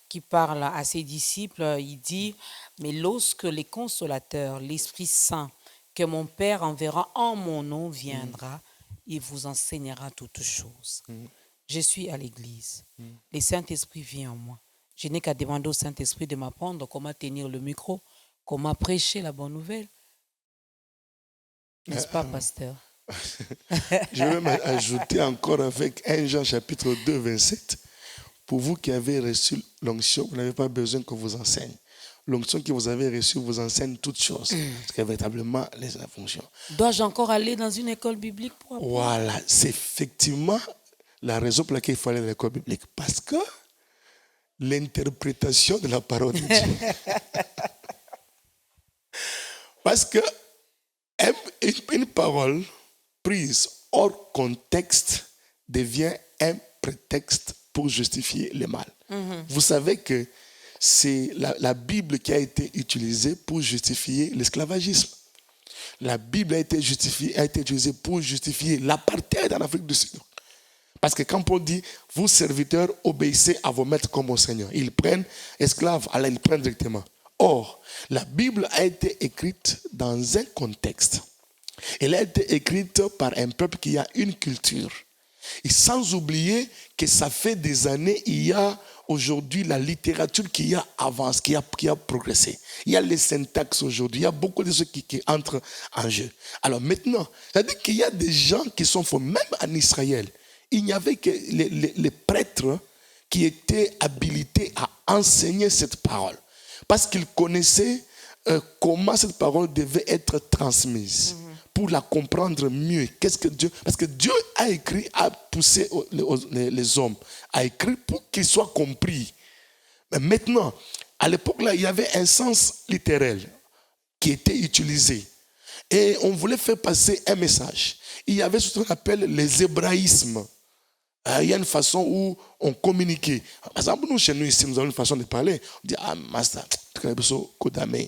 qui parle à ses disciples, il dit, mais lorsque les consolateurs, l'Esprit Saint, que mon Père enverra en mon nom viendra, il vous enseignera toutes choses. Je suis à l'église. Le Saint-Esprit vient en moi. Je n'ai qu'à demander au Saint-Esprit de m'apprendre comment tenir le micro, comment prêcher la bonne nouvelle. N'est-ce pas, pasteur? Je vais m'ajouter encore avec 1 Jean chapitre 2, 27. Pour vous qui avez reçu l'onction, vous n'avez pas besoin qu'on vous enseigne. L'onction que vous avez reçue vous enseigne toutes choses. Parce que véritablement, la fonction. Dois-je encore aller dans une école biblique pour apprendre? Voilà, c'est effectivement la raison pour laquelle il faut aller dans l'école biblique. Parce que l'interprétation de la parole de Dieu. Parce que une parole prise hors contexte devient un prétexte pour justifier le mal. Vous savez que c'est la Bible qui a été utilisée pour justifier l'esclavagisme. La Bible a été utilisée pour justifier l'apartheid en Afrique du Sud. Parce que quand Paul dit, vous serviteurs, obéissez à vos maîtres comme au Seigneur. Ils prennent esclaves, alors ils prennent directement. Or, la Bible a été écrite dans un contexte. Elle a été écrite par un peuple qui a une culture. Et sans oublier que ça fait des années, il y a aujourd'hui la littérature qui a avancé, qui a progressé. Il y a les syntaxes aujourd'hui, il y a beaucoup de choses qui entrent en jeu. Alors maintenant, c'est-à-dire qu'il y a des gens qui sont faux, même en Israël. Il n'y avait que les prêtres qui étaient habilités à enseigner cette parole. Parce qu'ils connaissaient comment cette parole devait être transmise. Pour la comprendre mieux. Qu'est-ce que Dieu... Parce que Dieu a écrit, a poussé les hommes, a écrit pour qu'ils soient compris. Mais maintenant, à l'époque là, il y avait un sens littéral qui était utilisé. Et on voulait faire passer un message. Il y avait ce qu'on appelle les hébraïsmes. Il y a une façon où on communiquait. Par exemple, nous, chez nous ici, nous avons une façon de parler. On dit, ah, master, tu connais bien Kodame.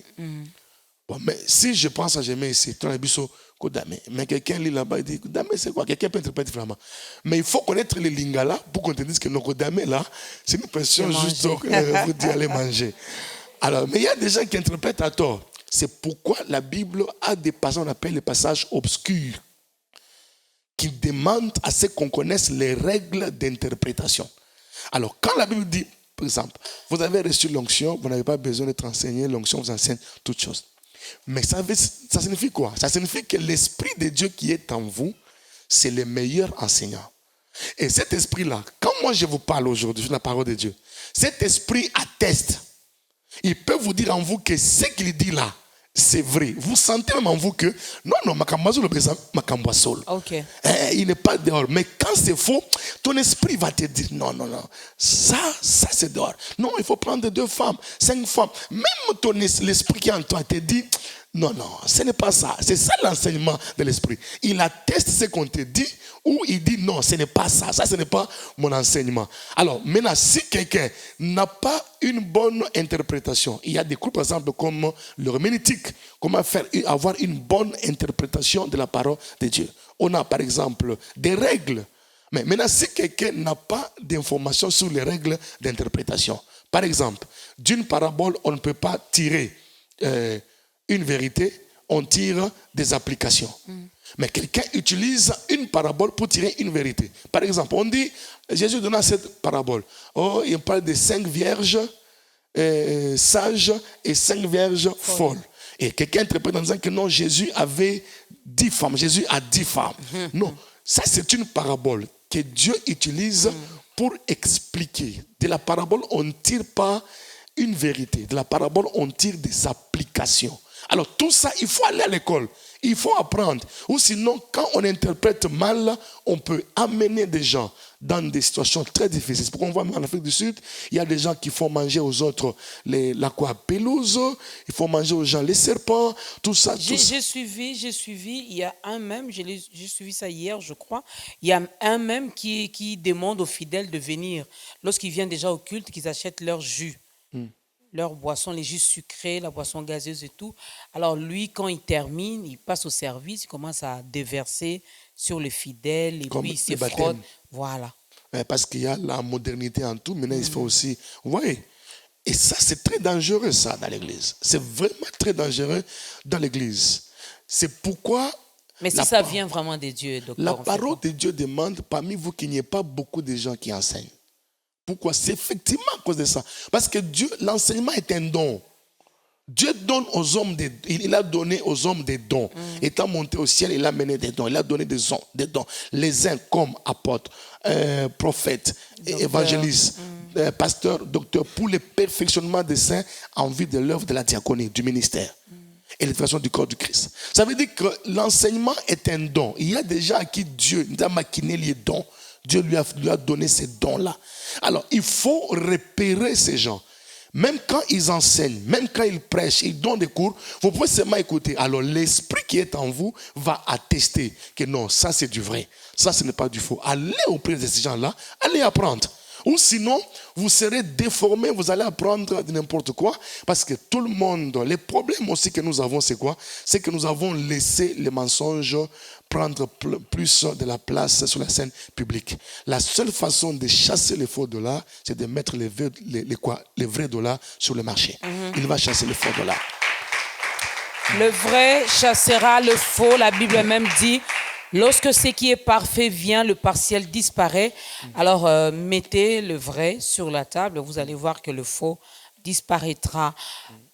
Bon, mais si je pense à jamais ici, tu connais bien Kodame. Mais quelqu'un lit là-bas, il dit, Kodame, c'est quoi? Quelqu'un peut interpréter différemment. Mais il faut connaître les lingala pour qu'on te dise que le Kodame, là, c'est une question juste pour dire aller manger. Alors, mais il y a des gens qui interprètent à tort. C'est pourquoi la Bible a des passages, on appelle les passages obscurs, qui demandent à ce qu'on connaisse les règles d'interprétation. Alors, quand la Bible dit, par exemple, vous avez reçu l'onction, vous n'avez pas besoin d'être enseigné, l'onction vous enseigne toutes choses. Mais ça signifie quoi? Ça signifie que l'Esprit de Dieu qui est en vous, c'est le meilleur enseignant. Et cet esprit-là, quand moi je vous parle aujourd'hui de la parole de Dieu, cet esprit atteste. Il peut vous dire en vous que ce qu'il dit là, c'est vrai. Vous sentez même en vous que non, Okay. Il n'est pas dehors. Mais quand c'est faux, ton esprit va te dire non, ça c'est dehors. Non, il faut prendre 2 femmes, 5 femmes. Même l'esprit qui est en toi te dit Non, non, ce n'est pas ça. C'est ça l'enseignement de l'esprit. Il atteste ce qu'on te dit ou il dit non, ce n'est pas ça. Ça, ce n'est pas mon enseignement. Alors, maintenant, si quelqu'un n'a pas une bonne interprétation, il y a des cours, par exemple, comme l'herméneutique, comment avoir une bonne interprétation de la parole de Dieu. On a, par exemple, des règles. Mais maintenant, si quelqu'un n'a pas d'informations sur les règles d'interprétation, par exemple, d'une parabole, on ne peut pas tirer une vérité, on tire des applications. Mais quelqu'un utilise une parabole pour tirer une vérité. Par exemple, on dit, Jésus donna cette parabole. Oh, il parle de 5 vierges sages et 5 vierges folles. Et quelqu'un interprète en disant que non, Jésus avait 10 femmes. Jésus a 10 femmes. Non, ça c'est une parabole que Dieu utilise pour expliquer. De la parabole, on ne tire pas une vérité. De la parabole, on tire des applications. Alors tout ça, il faut aller à l'école. Il faut apprendre. Ou sinon, quand on interprète mal, on peut amener des gens dans des situations très difficiles. C'est pourquoi on voit en Afrique du Sud, il y a des gens qui font manger aux autres la pelouse, il faut manger aux gens les serpents, tout ça. J'ai suivi, il y a un même, j'ai suivi ça hier, je crois, il y a un même qui demande aux fidèles de venir, lorsqu'ils viennent déjà au culte, qu'ils achètent leur jus. Leur boisson, les jus sucrés, la boisson gazeuse et tout. Alors lui, quand il termine, il passe au service, il commence à déverser sur les fidèles et comme puis il se frotte. Voilà. Parce qu'il y a la modernité en tout, maintenant il faut aussi... Oui. Et ça, c'est très dangereux, ça, dans l'église. C'est vraiment très dangereux dans l'église. C'est pourquoi... Mais si ça vient vraiment de Dieu, docteur... La parole de Dieu demande parmi vous qu'il n'y ait pas beaucoup de gens qui enseignent. Pourquoi? C'est effectivement à cause de ça. Parce que Dieu, l'enseignement est un don. Dieu donne aux hommes il a donné aux hommes des dons. Étant monté au ciel, il a mené des dons. Il a donné des dons. Les uns comme apôtres, prophètes, évangélistes, pasteurs, docteurs, pour le perfectionnement des saints en vue de l'œuvre de la diaconie, du ministère. Et l'éducation du corps du Christ. Ça veut dire que l'enseignement est un don. Il y a déjà à qui Dieu a maquiné les dons. Dieu lui a donné ces dons-là. Alors, il faut repérer ces gens. Même quand ils enseignent, même quand ils prêchent, ils donnent des cours, vous pouvez seulement écouter. Alors, l'esprit qui est en vous va attester que non, ça c'est du vrai. Ça, ce n'est pas du faux. Allez auprès de ces gens-là, allez apprendre. Ou sinon, vous serez déformé, vous allez apprendre n'importe quoi. Parce que tout le monde, les problèmes aussi que nous avons, c'est quoi? C'est que nous avons laissé les mensonges prendre plus de la place sur la scène publique. La seule façon de chasser les faux dollars, c'est de mettre les vrais dollars sur le marché. Il va chasser les faux dollars. Le vrai chassera le faux. La Bible même dit... Lorsque ce qui est parfait vient, le partiel disparaît. Alors, mettez le vrai sur la table. Vous allez voir que le faux disparaîtra.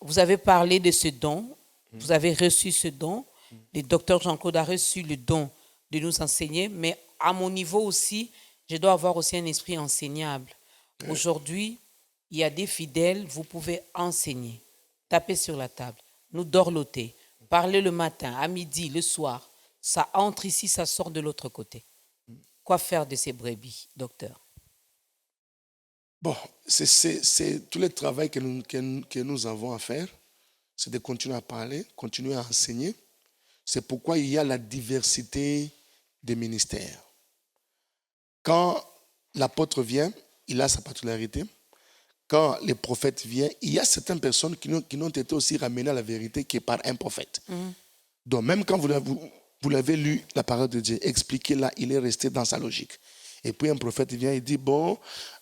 Vous avez parlé de ce don. Vous avez reçu ce don. Le docteur Jean-Claude a reçu le don de nous enseigner. Mais à mon niveau aussi, je dois avoir aussi un esprit enseignable. Aujourd'hui, il y a des fidèles. Vous pouvez enseigner. Tapez sur la table. Nous dorloter. Parler le matin, à midi, le soir. Ça entre ici, ça sort de l'autre côté. Quoi faire de ces brebis, docteur? Bon, c'est tout le travail que nous avons à faire. C'est de continuer à parler, continuer à enseigner. C'est pourquoi il y a la diversité des ministères. Quand l'apôtre vient, il a sa particularité. Quand les prophètes viennent, il y a certaines personnes qui n'ont été aussi ramenées à la vérité que par un prophète. Donc même quand vous l'avez lu, la parole de Dieu, expliqué là, il est resté dans sa logique. Et puis un prophète vient et dit, bon,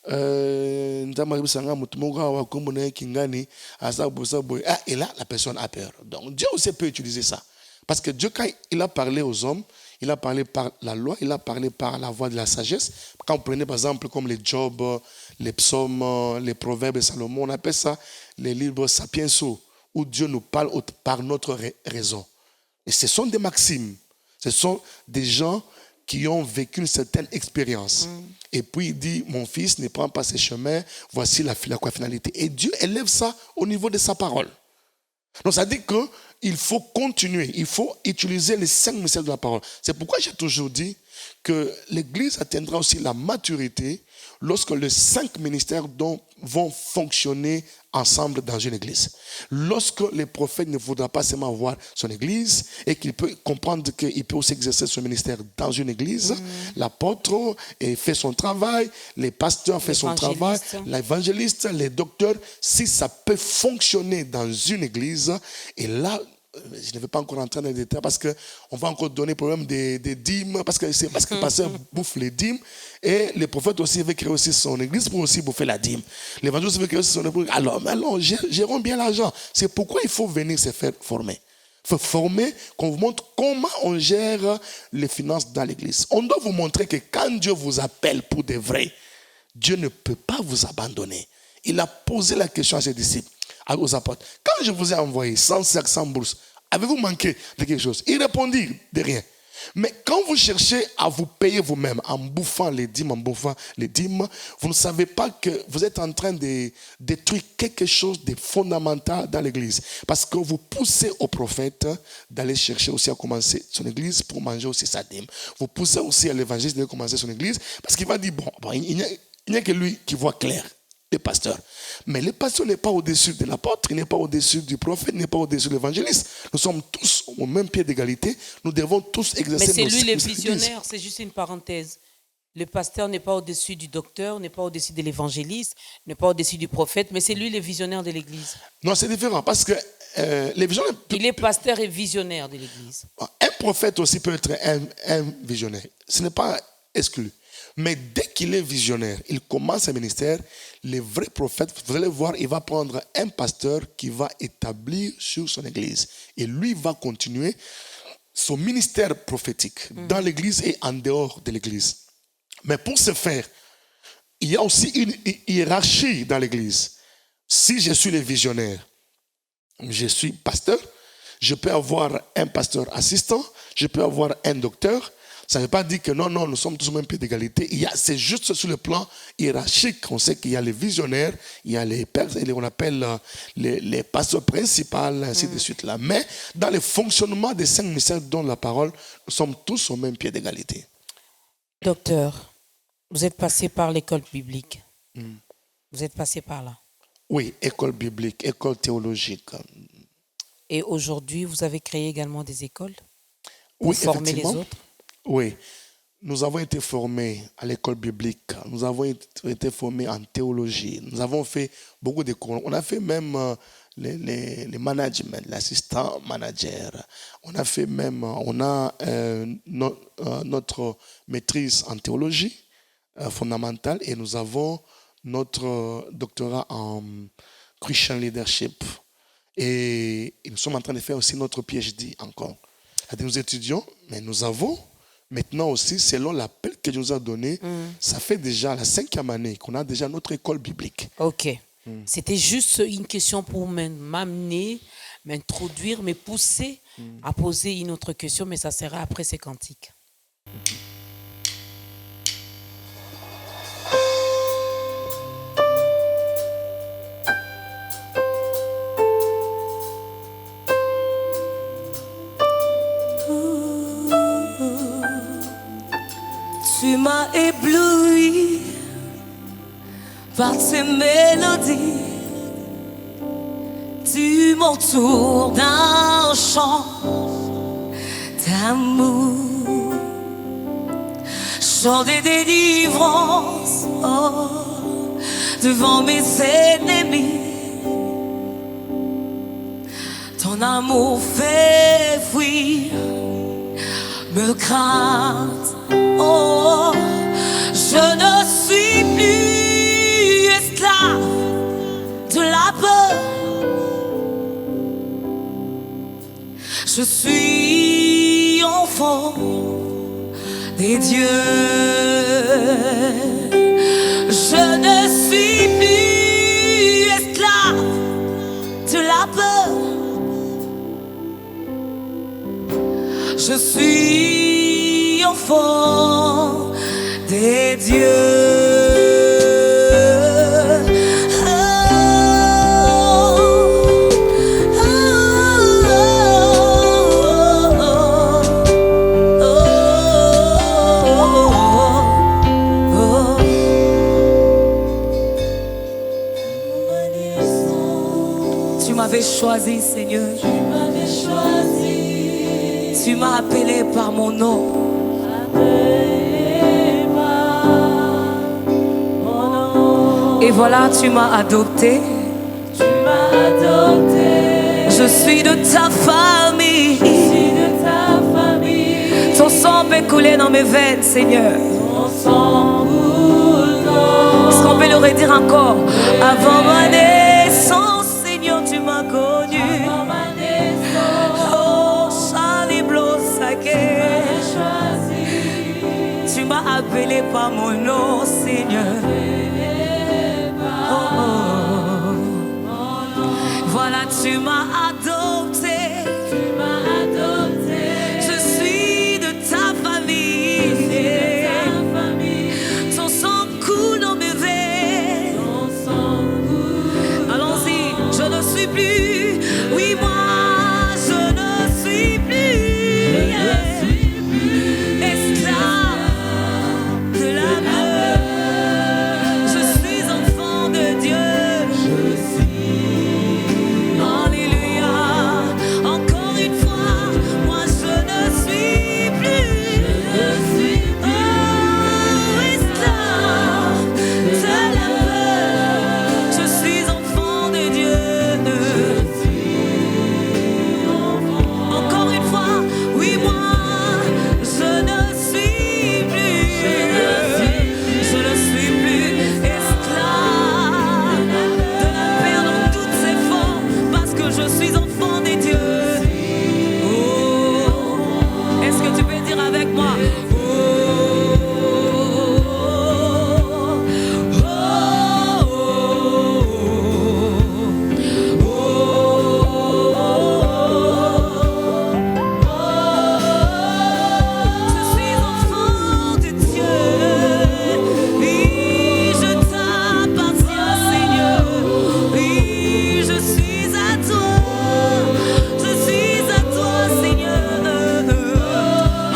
et là, la personne a peur. Donc Dieu aussi peut utiliser ça. Parce que Dieu, quand il a parlé aux hommes, il a parlé par la loi, il a parlé par la voix de la sagesse. Quand vous prenez par exemple comme les Job, les psaumes, les proverbes de Salomon, on appelle ça les livres sapienso, où Dieu nous parle par notre raison. Et ce sont des maximes. Ce sont des gens qui ont vécu une certaine expérience. Et puis il dit, mon fils, ne prends pas ces chemins, voici la finalité. Et Dieu élève ça au niveau de sa parole. Donc ça dit qu'il faut continuer, il faut utiliser les 5 mystères de la parole. C'est pourquoi j'ai toujours dit, que l'Église atteindra aussi la maturité lorsque les 5 ministères vont fonctionner ensemble dans une église. Lorsque le prophète ne voudra pas seulement avoir son église et qu'il peut comprendre qu'il peut aussi exercer son ministère dans une église, l'apôtre fait son travail, les pasteurs font son travail, l'évangéliste, les docteurs, si ça peut fonctionner dans une église, et là, je ne vais pas encore entrer dans les détails parce qu'on va encore donner le problème des dîmes, parce que le pasteur bouffe les dîmes, et le prophète aussi veut créer aussi son église pour aussi bouffer la dîme. L'évangéliste veut créer aussi son église. Alors, gérons bien l'argent. C'est pourquoi il faut venir se faire former. Il faut former, qu'on vous montre comment on gère les finances dans l'église. On doit vous montrer que quand Dieu vous appelle pour de vrai, Dieu ne peut pas vous abandonner. Il a posé la question à ses disciples, aux apôtres. Quand je vous ai envoyé 100 sacs, 100 bourses, avez-vous manqué de quelque chose? Ils répondirent de rien. Mais quand vous cherchez à vous payer vous-même en bouffant les dîmes, vous ne savez pas que vous êtes en train de détruire quelque chose de fondamental dans l'église. Parce que vous poussez au prophète d'aller chercher aussi à commencer son église pour manger aussi sa dîme. Vous poussez aussi à l'évangéliste d'aller commencer son église parce qu'il va dire, bon il n'y a que lui qui voit clair. Le pasteur. Mais le pasteur n'est pas au-dessus de l'apôtre, il n'est pas au-dessus du prophète, il n'est pas au-dessus de l'évangéliste. Nous sommes tous au même pied d'égalité. Nous devons tous exercer nos... Mais c'est lui le visionnaire, c'est juste une parenthèse. Le pasteur n'est pas au-dessus du docteur, n'est pas au-dessus de l'évangéliste, n'est pas au-dessus du prophète, mais c'est lui le visionnaire de l'église. Non, c'est différent parce que les visionnaires... Il est pasteur et visionnaire de l'église. Un prophète aussi peut être un visionnaire. Ce n'est pas exclu. Mais dès qu'il est visionnaire, il commence un ministère, le vrai prophète, vous allez voir, il va prendre un pasteur qui va établir sur son église. Et lui va continuer son ministère prophétique dans l'église et en dehors de l'église. Mais pour ce faire, il y a aussi une hiérarchie dans l'église. Si je suis le visionnaire, je suis pasteur, je peux avoir un pasteur assistant, je peux avoir un docteur. Ça ne veut pas dire que non, nous sommes tous au même pied d'égalité. C'est juste sur le plan hiérarchique. On sait qu'il y a les visionnaires, il y a les pères, on appelle les pasteurs principaux, ainsi de suite. Là. Mais dans le fonctionnement des 5 ministères dont la parole, nous sommes tous au même pied d'égalité. Docteur, vous êtes passé par l'école biblique. Vous êtes passé par là. Oui, école biblique, école théologique. Et aujourd'hui, vous avez créé également des écoles pour oui, former les autres? Oui, nous avons été formés à l'école biblique, nous avons été formés en théologie, nous avons fait beaucoup de cours. On a fait même les management, l'assistant manager. On a notre maîtrise en théologie fondamentale et nous avons notre doctorat en Christian Leadership. Et nous sommes en train de faire aussi notre PhD encore. Nous étudions, mais nous avons maintenant aussi, selon l'appel que Dieu nous a donné, ça fait déjà la 5e année qu'on a déjà notre école biblique. Ok. C'était juste une question pour m'amener, m'introduire, me pousser à poser une autre question, mais ça sera après ces cantiques. Tu m'as ébloui par tes mélodies. Tu m'entoures d'un chant d'amour, chant de délivrance devant mes ennemis. Ton amour fait fuir me crainte. Oh, je ne suis plus esclave de la peur. Je suis enfant des dieux. Je ne suis plus esclave de la peur. Je suis enfant des dieux. m'avais choisi, Seigneur. Tu m'avais choisi. Tu m'as appelé par mon nom. Appelé par mon nom. Et voilà, tu m'as adopté. Tu m'as adopté. Je suis de ta famille. Je suis de ta famille. Ton sang peut couler dans mes veines, Seigneur. Ton sang coule dans. Est-ce qu'on peut le redire encore? Avant ma naissance, Seigneur, tu m'as connu. Avant ma naissance. Oh, Chaliblo Saké. Choisi. Tu m'as appelé par mon nom, Seigneur. Oh, oh. Voilà, tu m'as adopté. Tu m'as adopté. Je suis de ta famille. De ta famille. Ton sang coule dans mes veines. Ton sang coule. Allons-y, je ne suis plus. Oui, moi, je ne suis plus. Esclave de la peur. Je suis enfant de Dieu. Alléluia. Encore une fois, moi je ne suis plus. Oh, esclave de la peur. Je suis enfant de Dieu. Encore une fois, oui, moi je ne suis plus. Je ne suis plus esclave de la peur dans toutes ses formes, parce que je suis enfant des dieux. Oh, est-ce que tu peux dire avec moi? Je suis enfant de Dieu. Oui, je t'appartiens, Seigneur. Oui, je suis à toi. Je suis à toi, Seigneur.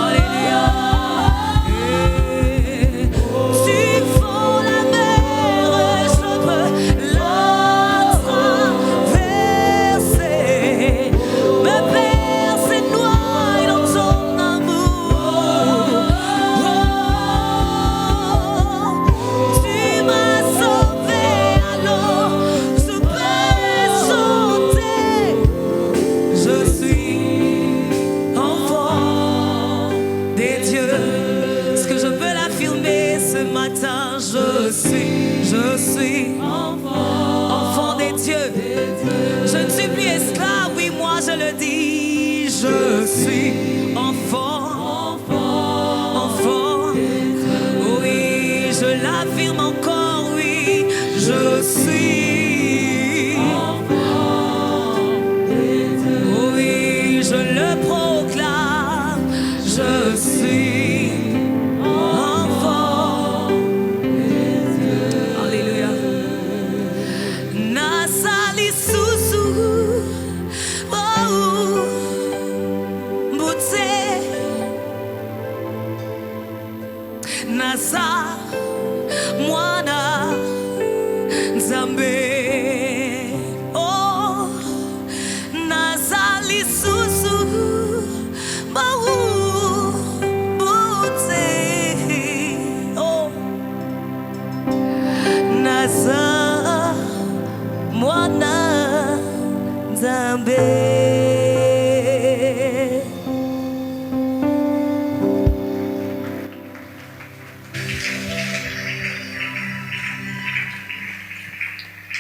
Alléluia. Tu fends la mer, je peux la traverser. Me percer, noyer dans ton amour. Oh, tu m'as sauvé, alors je peux chanter. Je suis enfant des dieux. Est-ce que je peux l'affirmer ce matin? Je suis enfant des dieux. Je ne suis plus esclave, oui, moi je le dis. Je suis enfant. Oui, je l'affirme encore, oui, je suis. Oui, je le proclame, je suis enfant. Alléluia. Nasali susu, oh, mbute, nasa, mwana, nzambe. Oh, nazali susu, bahu, bute. Oh, naza, mwana, nzambe.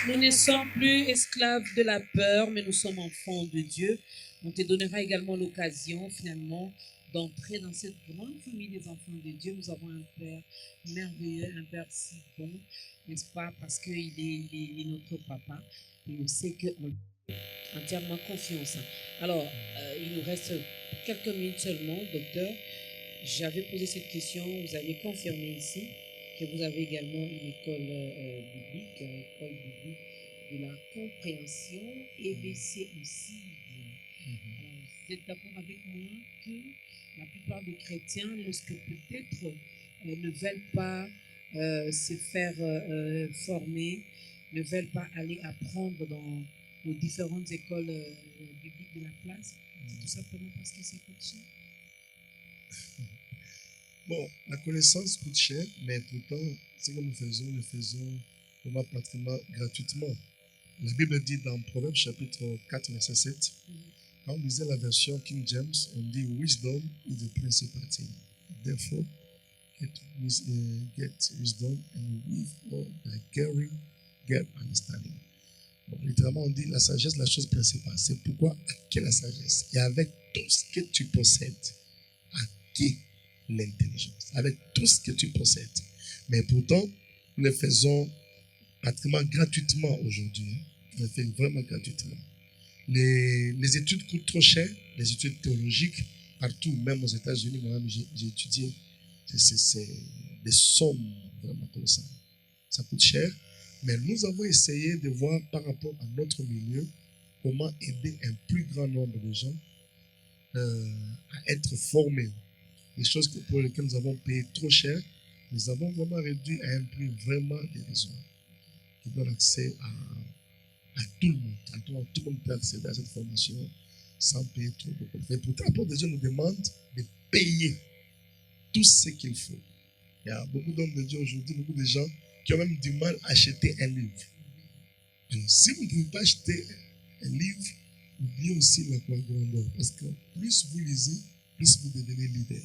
Nous ne sommes plus esclaves de la peur, mais nous sommes enfants de Dieu. On te donnera également l'occasion, finalement, d'entrer dans cette grande famille des enfants de Dieu. Nous avons un Père merveilleux, un Père si bon, n'est-ce pas? Parce qu'il est notre papa. Et on sait qu'on a entièrement confiance. Alors, il nous reste quelques minutes seulement, docteur. J'avais posé cette question, vous avez confirmé ici que vous avez également une école biblique, école biblique de la compréhension, EBC aussi. Alors, vous êtes d'accord avec moi que la plupart des chrétiens, lorsque peut-être ne veulent pas se faire former, ne veulent pas aller apprendre aux différentes écoles bibliques de la place. C'est tout simplement parce que ça coûte cher. Bon, la connaissance coûte cher, mais pourtant, ce que nous le faisons vraiment pratiquement gratuitement. La Bible dit dans Proverbes chapitre 4, verset 7, quand on lisait la version King James, on dit Wisdom is the principal thing. Therefore, get wisdom and with all thy caring, get understanding. Bon, littéralement, on dit la sagesse, la chose principale. C'est pourquoi acquis la sagesse. Et avec tout ce que tu possèdes, acquis l'intelligence. Avec tout ce que tu possèdes. Mais pourtant, nous le faisons pratiquement gratuitement aujourd'hui. On le fait vraiment gratuitement. Les études coûtent trop cher, les études théologiques, partout, même aux États-Unis, moi-même, j'ai étudié. C'est des sommes vraiment colossales. Ça coûte cher, mais nous avons essayé de voir par rapport à notre milieu comment aider un plus grand nombre de gens à être formés. Les choses pour lesquelles nous avons payé trop cher, nous avons vraiment réduit à un prix vraiment dérisoire qui donne accès à tout le monde. Tout le monde peut accéder à cette formation sans payer trop beaucoup. Mais pourtant, la parole de Dieu nous demande de payer tout ce qu'il faut. Il y a beaucoup d'hommes de Dieu aujourd'hui, beaucoup de gens qui ont même du mal à acheter un livre. Alors, si vous ne pouvez pas acheter un livre, oubliez aussi la grandeur. Parce que plus vous lisez, plus vous devenez leader.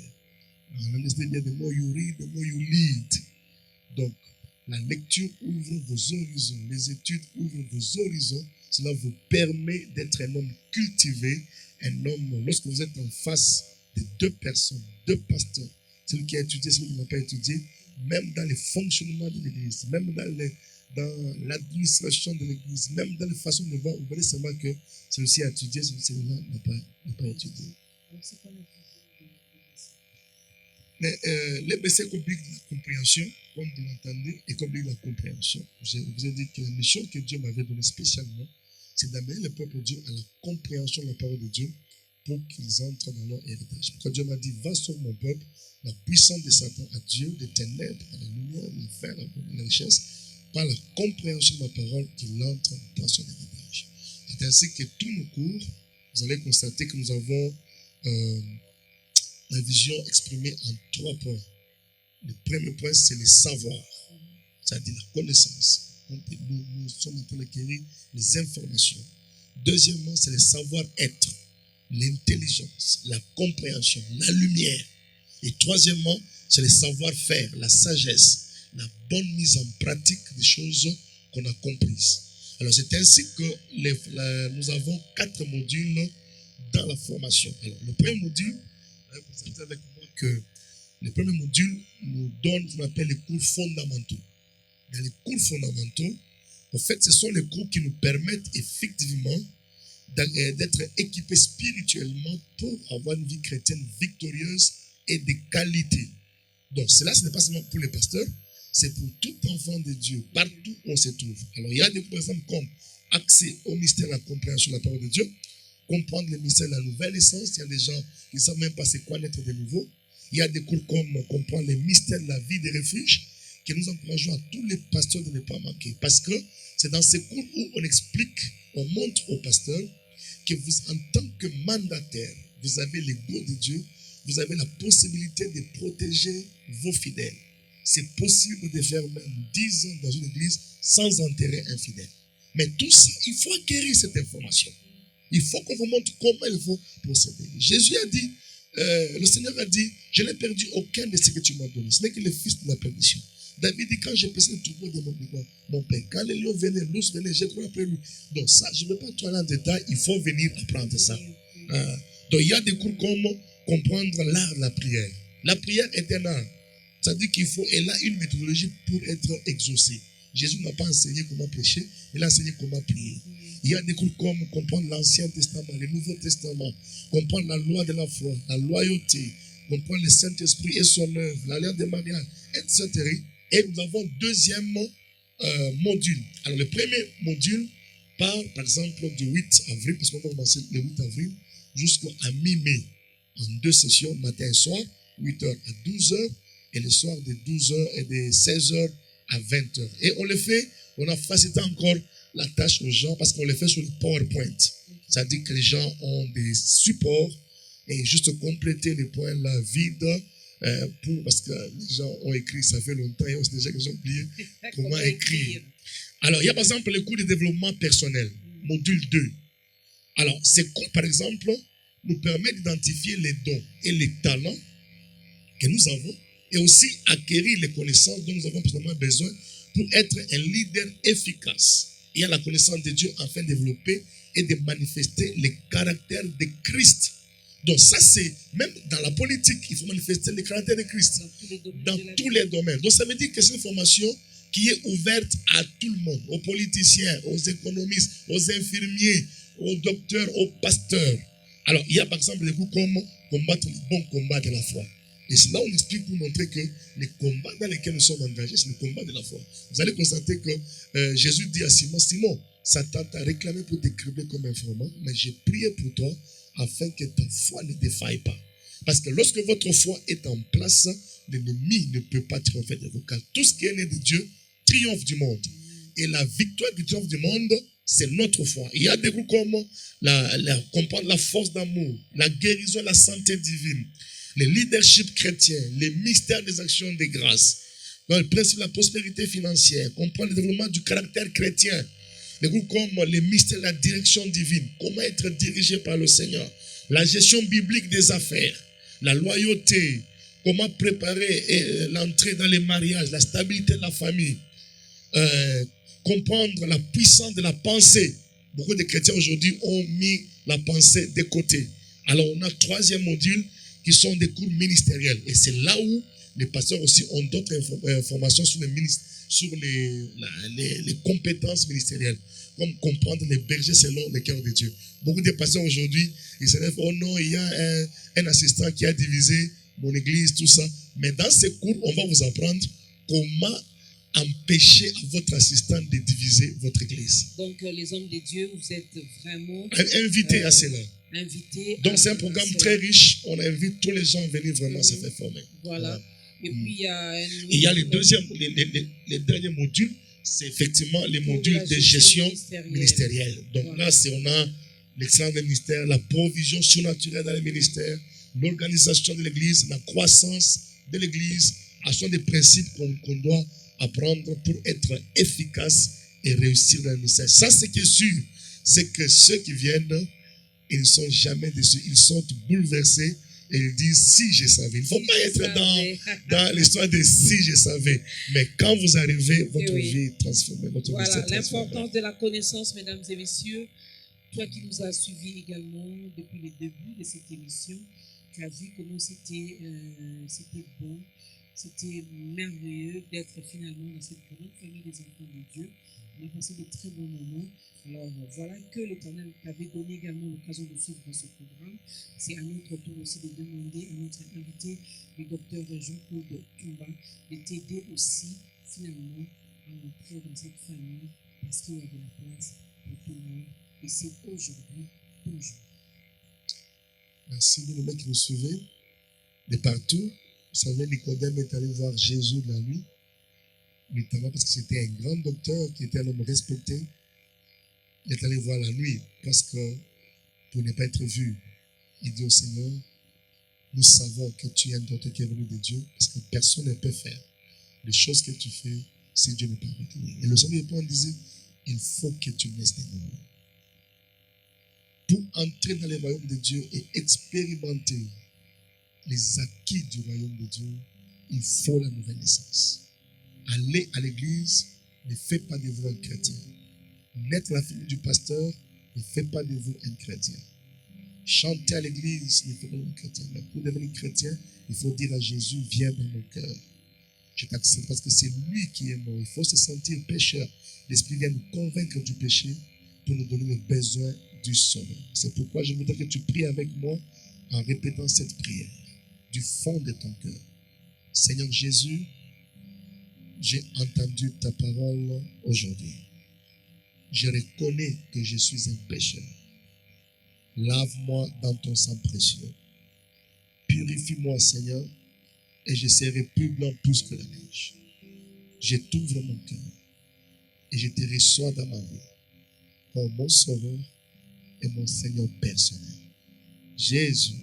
Alors, on dit bien, the more you read, the more you lead. Donc, la lecture ouvre vos horizons, les études ouvrent vos horizons. Cela vous permet d'être un homme cultivé, un homme, lorsque vous êtes en face de deux personnes, deux pasteurs, celui qui a étudié, celui qui n'a pas étudié, même dans les fonctionnements de l'église, même dans l'administration de l'église, même dans les façons de voir, vous verrez seulement que celui-ci a étudié, celui-là n'a pas étudié. Donc, c'est quoi la vision de Mais l'EBC complique la compréhension, comme vous l'entendez, et complique la compréhension. Je vous ai dit que la mission que Dieu m'avait donnée spécialement, c'est d'amener le peuple de Dieu à la compréhension de la parole de Dieu pour qu'ils entrent dans leur héritage. Quand Dieu m'a dit, va sur mon peuple, la puissance de Satan à Dieu, des ténèbres à la lumière, l'enfer à la richesse, par la compréhension de ma parole, qu'il entre dans son héritage. C'est ainsi que tous nos cours, vous allez constater que nous avons la vision exprimée en 3 points. Le premier point, c'est le savoir, c'est-à-dire la connaissance. Nous sommes en train d'acquérir les informations. Deuxièmement, c'est le savoir-être, l'intelligence, la compréhension, la lumière. Et troisièmement, c'est le savoir-faire, la sagesse, la bonne mise en pratique des choses qu'on a comprises. Alors, c'est ainsi que nous avons 4 modules dans la formation. Alors, le premier module, vous êtes avec moi que le premier module nous donne ce qu'on appelle les cours fondamentaux. Dans les cours fondamentaux, en fait, ce sont les cours qui nous permettent effectivement d'être équipés spirituellement pour avoir une vie chrétienne victorieuse et de qualité. Donc, cela, ce n'est pas seulement pour les pasteurs, c'est pour tout enfant de Dieu, partout où on se trouve. Alors, il y a des cours, par exemple, comme accès au mystère, la compréhension de la parole de Dieu, comprendre le mystère de la nouvelle essence. Il y a des gens qui ne savent même pas c'est quoi l'être de nouveau. Il y a des cours comme comprendre les mystères de la vie des refuges, que nous encourageons à tous les pasteurs de ne pas manquer. Parce que c'est dans ces cours où on explique, on montre aux pasteurs que vous, en tant que mandataire, vous avez le goût de Dieu, vous avez la possibilité de protéger vos fidèles. C'est possible de faire même 10 ans dans une église sans enterrer un fidèle. Mais tout ça, il faut acquérir cette information. Il faut qu'on vous montre comment il faut procéder. Jésus a dit, le Seigneur a dit, je n'ai perdu aucun de ce que tu m'as donné. Ce n'est que le fils de la perdition. David dit, quand j'ai passé le troupeau de mon père, quand les lions venaient, l'ours venait, j'ai couru après lui. Donc ça, je ne vais pas trop aller en détail, il faut venir apprendre ça. Donc il y a des cours comme comprendre l'art de la prière. La prière est un art. C'est-à-dire elle a une méthodologie pour être exaucée. Jésus n'a pas enseigné comment prêcher, il a enseigné comment prier. Il y a des cours comme comprendre l'Ancien Testament, le Nouveau Testament, comprendre la loi de la foi, la loyauté, comprendre le Saint-Esprit et son œuvre, la loi des mariages, etc. Et nous avons deuxième module. Alors le premier module part par exemple du 8 avril, parce qu'on va commencer le 8 avril, jusqu'à mi-mai, en 2 sessions, matin et soir, 8h à 12h, et le soir de 12h et de 16h à 20h. Et on le fait, on a facilité encore la tâche aux gens parce qu'on les fait sur le PowerPoint. C'est-à-dire que les gens ont des supports et juste compléter les points là vides parce que les gens ont écrit, ça fait longtemps et on sait déjà qu'ils ont oublié comment écrire. Alors, il y a par exemple le cours de développement personnel, module 2. Alors, ces cours, par exemple, nous permettent d'identifier les dons et les talents que nous avons et aussi acquérir les connaissances dont nous avons absolument besoin pour être un leader efficace. Il y a la connaissance de Dieu afin de développer et de manifester le caractère de Christ. Donc ça, c'est même dans la politique, il faut manifester le caractère de Christ dans tous les domaines. Donc ça veut dire que c'est une formation qui est ouverte à tout le monde, aux politiciens, aux économistes, aux infirmiers, aux docteurs, aux pasteurs. Alors, il y a par exemple des cours comme combattre le bon combat de la foi. Et c'est là où on explique pour montrer que les combats dans lesquels nous sommes engagés, c'est le combat de la foi. Vous allez constater que Jésus dit à Simon, Simon, Satan t'a réclamé pour t'écrire comme informant, mais j'ai prié pour toi afin que ta foi ne défaille pas. Parce que lorsque votre foi est en place, l'ennemi ne peut pas triompher de vous. Car tout ce qui est né de Dieu triomphe du monde. Et la victoire du triomphe du monde, c'est notre foi. Il y a des groupes comme comprendre la force d'amour, la guérison, la santé divine, le leadership chrétien, les mystères des actions de grâce, le principe de la prospérité financière, comprendre le développement du caractère chrétien, les groupes comme les mystères de la direction divine, comment être dirigé par le Seigneur, la gestion biblique des affaires, la loyauté, comment préparer l'entrée dans les mariages, la stabilité de la famille, comprendre la puissance de la pensée. Beaucoup de chrétiens aujourd'hui ont mis la pensée de côté. Alors on a troisième module qui sont des cours ministériels. Et c'est là où les pasteurs aussi ont d'autres informations sur les compétences ministérielles, comme comprendre les bergers selon le cœur de Dieu. Beaucoup de pasteurs aujourd'hui, ils se lèvent, oh non, il y a un assistant qui a divisé mon église, tout ça. Mais dans ces cours, on va vous apprendre comment empêcher à votre assistant de diviser votre église. Donc, les hommes de Dieu, vous êtes vraiment Invités à cela. invités. Donc, c'est un programme très riche. On invite tous les gens à venir vraiment se faire former. Voilà. Et puis, il y a les derniers modules, c'est effectivement les modules de gestion ministérielle. Donc voilà. Là, on a l'excellence des ministères, la provision surnaturelle dans les ministères, l'organisation de l'église, la croissance de l'église. Ce sont des principes qu'on doit apprendre pour être efficace et réussir dans le ministère. Ça, ce qui est sûr, c'est que ceux qui viennent, ils ne sont jamais déçus. Ils sont bouleversés et ils disent si je savais. Il ne faut pas être dans l'histoire de si je savais. Mais quand vous arrivez, votre vie est transformée. Voilà, l'importance de la connaissance, mesdames et messieurs. Toi qui nous as suivis également depuis le début de cette émission, tu as vu comment c'était bon. C'était merveilleux d'être finalement dans cette grande famille des enfants de Dieu. On a passé de très bons moments. Alors voilà que l'Éternel t'avait donné également l'occasion de suivre ce programme. C'est à notre tour aussi de demander à notre invité, le docteur Jean-Claude Tumba, de t'aider aussi finalement à entrer dans cette famille parce qu'il y a de la place pour tout le monde. Et c'est aujourd'hui, toujours. Merci de les qui nous suivez de partout. Vous savez, Nicodème est allé voir Jésus de la nuit, notamment parce que c'était un grand docteur qui était un homme respecté. Il est allé voir la nuit parce que pour ne pas être vu, il dit au Seigneur, nous savons que tu es un docteur qui est venu de Dieu parce que personne ne peut faire les choses que tu fais si Dieu n'est pas avec lui. Et le Seigneur répond et disait, il faut que tu naisses de nouveau. Pour entrer dans le royaume de Dieu et expérimenter les acquis du royaume de Dieu, il faut la nouvelle naissance. Aller à l'église ne fait pas de vous un chrétien. Naître la famille du pasteur ne fait pas de vous un chrétien. Chanter à l'église ne fait pas de vous un chrétien. Mais pour devenir chrétien, il faut dire à Jésus, viens dans mon cœur. Je t'accepte parce que c'est lui qui est mort. Il faut se sentir pécheur. L'Esprit vient nous convaincre du péché pour nous donner le besoin du sauveur. C'est pourquoi je voudrais que tu pries avec moi en répétant cette prière du fond de ton cœur. Seigneur Jésus, j'ai entendu ta parole aujourd'hui. Je reconnais que je suis un pécheur. Lave-moi dans ton sang précieux. Purifie-moi, Seigneur, et je serai plus blanc plus que la neige. Je t'ouvre mon cœur et je te reçois dans ma vie. comme mon sauveur et mon Seigneur personnel. Jésus,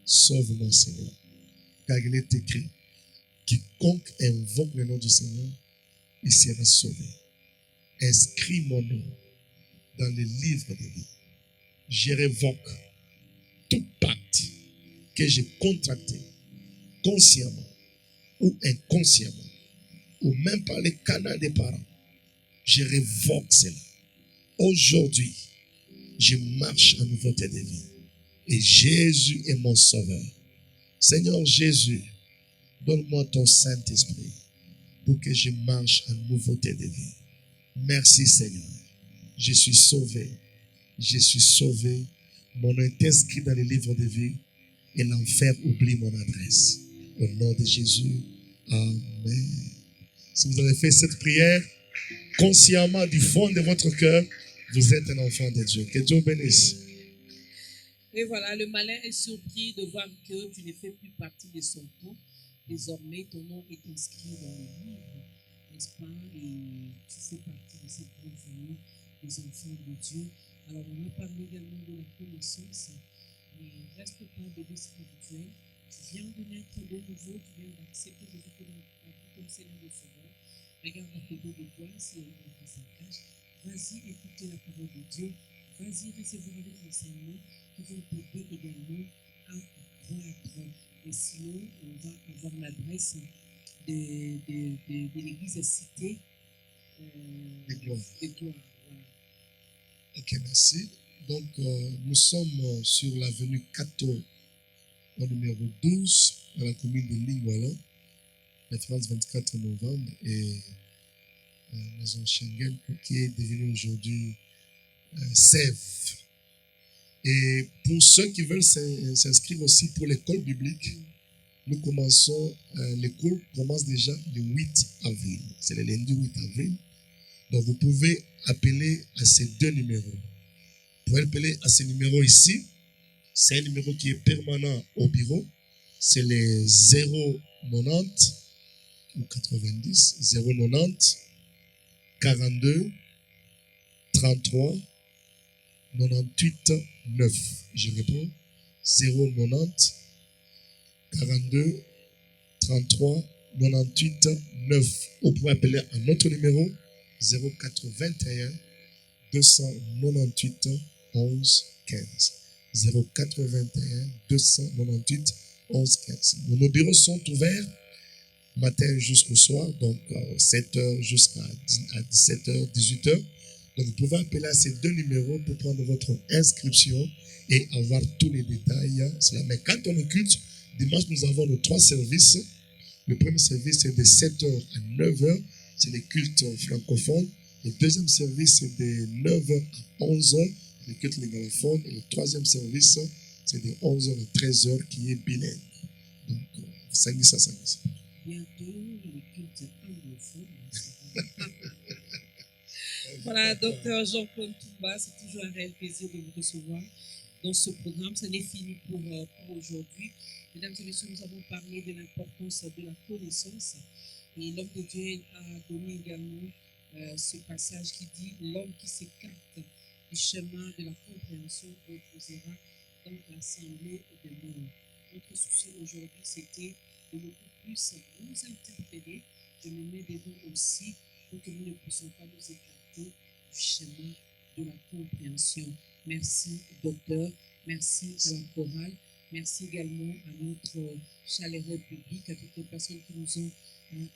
sauve-moi, Seigneur. Car il est écrit, quiconque invoque le nom du Seigneur, il sera sauvé. Inscris mon nom dans le livre de vie. Je révoque tout pacte que j'ai contracté consciemment ou inconsciemment, ou même par les canaux des parents. Je révoque cela. Aujourd'hui, je marche en nouveauté de vie. Et Jésus est mon sauveur. Seigneur Jésus, donne-moi ton Saint-Esprit pour que je marche en nouveauté de vie. Merci Seigneur. Je suis sauvé. Je suis sauvé. Mon nom est inscrit dans le livre de vie et l'enfer oublie mon adresse. Au nom de Jésus. Amen. Si vous avez fait cette prière consciemment du fond de votre cœur, vous êtes un enfant de Dieu. Que Dieu vous bénisse. Et voilà, le malin est surpris de voir que tu ne fais plus partie de son temps. Désormais, ton nom est inscrit dans le livre, n'est-ce pas? Et tu fais partie de cette grande famille des enfants de Dieu. Alors, on a parlé également de la connaissance. Mais reste pas bébé spirituel. Tu viens de naître de nouveau, tu viens d'accepter Jésus comme Seigneur et Sauveur. Regarde à côté de toi, si elle est dans sa cage. Vas-y écouter la parole de Dieu. Vas-y recevoir les enseignements qui vont t'aider également à croître. Et sinon, on va avoir l'adresse de l'église citée De gloire. de gloire. Voilà. Ok, merci. Donc, nous sommes sur l'avenue Cato, au numéro 12, dans la commune de Lingwala, référence 24 novembre, et Maison Schengen, qui est devenue aujourd'hui Sèvres. Et pour ceux qui veulent s'inscrire aussi pour l'école biblique, nous commençons, l'école commence déjà le 8 avril. C'est le lundi 8 avril. Donc, vous pouvez appeler à ces deux numéros. Vous pouvez appeler à ce numéro ici. C'est un numéro qui est permanent au bureau. C'est les 090 ou 90, 090 42 33 98 9. Je réponds 090 42 33 98 9. Vous pouvez appeler à notre numéro 0421 298 11 15. 0421 298 11 15. Nos bureaux sont ouverts matin jusqu'au soir, donc 7h jusqu'à 17h, 18h. Donc vous pouvez appeler à ces deux numéros pour prendre votre inscription et avoir tous les détails. Mais quand on occulte, dimanche, nous avons nos 3 services. Le premier service est de 7h à 9h, c'est les cultes francophones. Le deuxième service, c'est de 9h à 11h, le culte lingalophone. Et le troisième service, c'est de 11h à 13h, qui est bilingue. Donc, 5 à 5. Bientôt, le culte anglophone. Voilà, docteur Jean-Claude Toumba, c'est toujours un réel plaisir de vous recevoir dans ce programme. Ça n'est fini pour aujourd'hui. Mesdames et messieurs, nous avons parlé de l'importance de la connaissance. Et l'homme de Dieu a donné également ce passage qui dit « L'homme qui s'écarte du chemin de la compréhension reposera dans l'assemblée des morts. » Notre souci aujourd'hui, c'était de beaucoup plus nous interpeller. Je me mets devant aussi pour que nous ne puissions pas nous écarter du chemin de la compréhension. Merci, docteur. Merci à la chorale. Merci également à notre chaleureux public, à toutes les personnes qui nous ont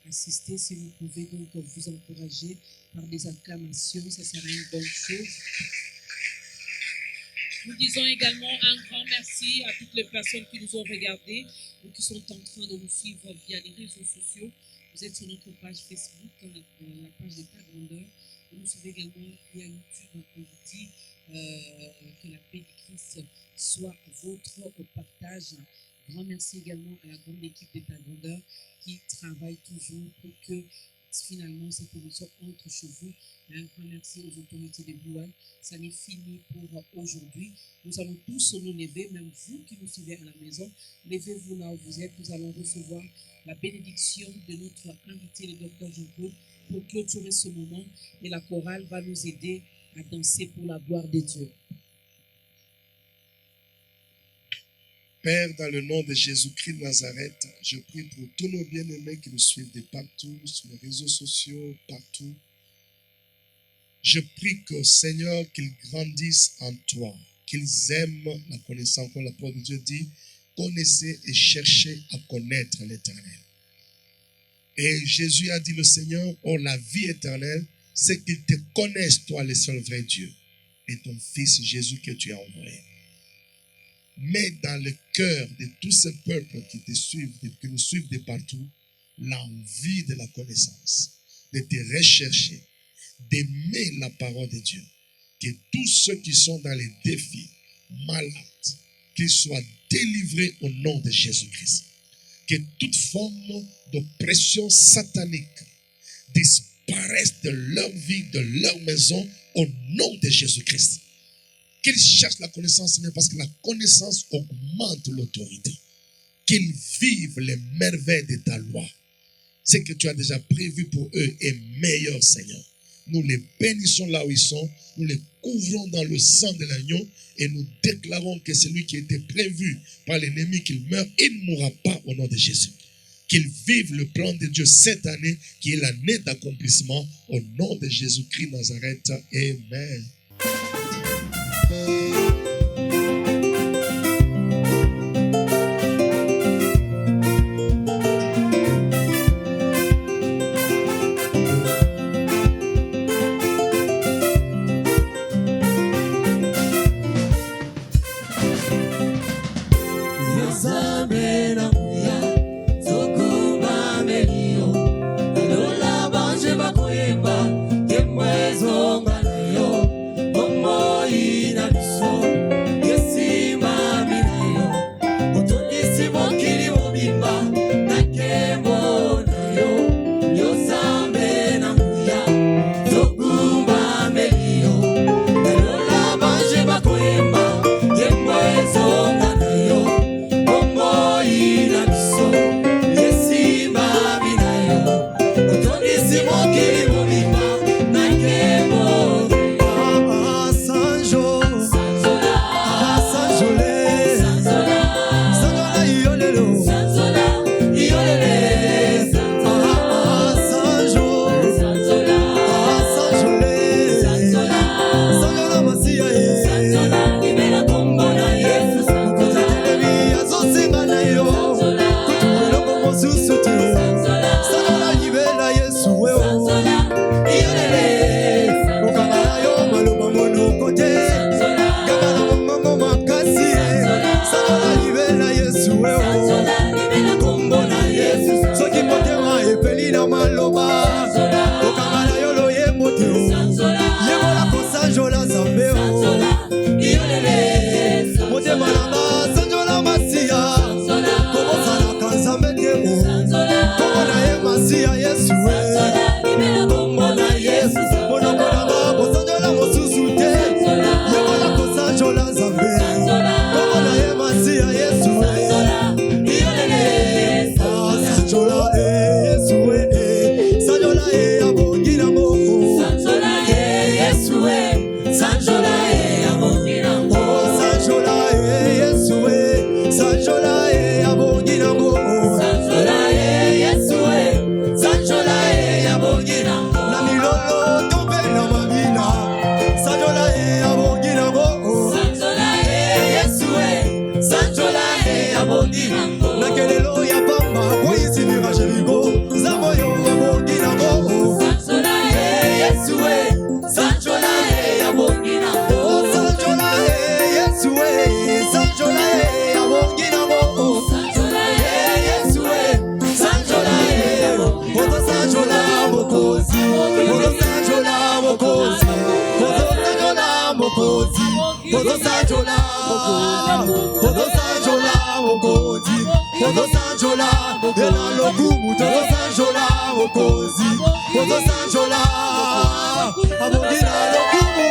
assistés. Si vous pouvez donc vous encourager par des acclamations, ça sera une bonne chose. Nous disons également un grand merci à toutes les personnes qui nous ont regardés ou qui sont en train de nous suivre via les réseaux sociaux. Vous êtes sur notre page Facebook, la page de Ta Grandeur. Vous nous suivez également via YouTube. On vous dit que la paix de Christ soit votre au partage. Grand merci également à la grande équipe de Ta Grandeur qui travaille toujours pour que finalement cette émission entre chez vous. Un grand merci aux autorités de Blue One. Ça n'est fini pour aujourd'hui. Nous allons tous nous lever, même vous qui nous suivez à la maison. Levez-vous là où vous êtes. Nous allons recevoir la bénédiction de notre invité, le docteur Jean-Claude, pour clôturer ce moment. Et la chorale va nous aider à danser pour la gloire de Dieu. Père, dans le nom de Jésus-Christ de Nazareth, je prie pour tous nos bien-aimés qui nous suivent de partout, sur les réseaux sociaux, partout. Je prie que, Seigneur, qu'ils grandissent en toi, qu'ils aiment la connaissance. Comme la parole de Dieu dit, connaissez et cherchez à connaître l'Éternel. Et Jésus a dit, le Seigneur, oh, la vie éternelle, c'est qu'ils te connaissent, toi, le seul vrai Dieu, et ton Fils Jésus que tu as envoyé. Mets dans le cœur de tous ces peuples qui te suivent, qui nous suivent de partout, l'envie de la connaissance, de te rechercher, d'aimer la parole de Dieu. Que tous ceux qui sont dans les défis, malades, qu'ils soient délivrés au nom de Jésus-Christ. Que toute forme d'oppression satanique disparaisse de leur vie, de leur maison, au nom de Jésus-Christ. Qu'ils cherchent la connaissance, Seigneur, parce que la connaissance augmente l'autorité. Qu'ils vivent les merveilles de ta loi. Ce que tu as déjà prévu pour eux est meilleur, Seigneur. Nous les bénissons là où ils sont, nous les couvrons dans le sang de l'agneau et nous déclarons que celui qui était prévu par l'ennemi qu'il meure, il ne mourra pas au nom de Jésus. Qu'ils vivent le plan de Dieu cette année, qui est l'année d'accomplissement, au nom de Jésus-Christ Nazareth. Amen. Todo Sanjola, ela lokumu, todo Sanjola, okozi, todo Sanjola, abogina lokumu,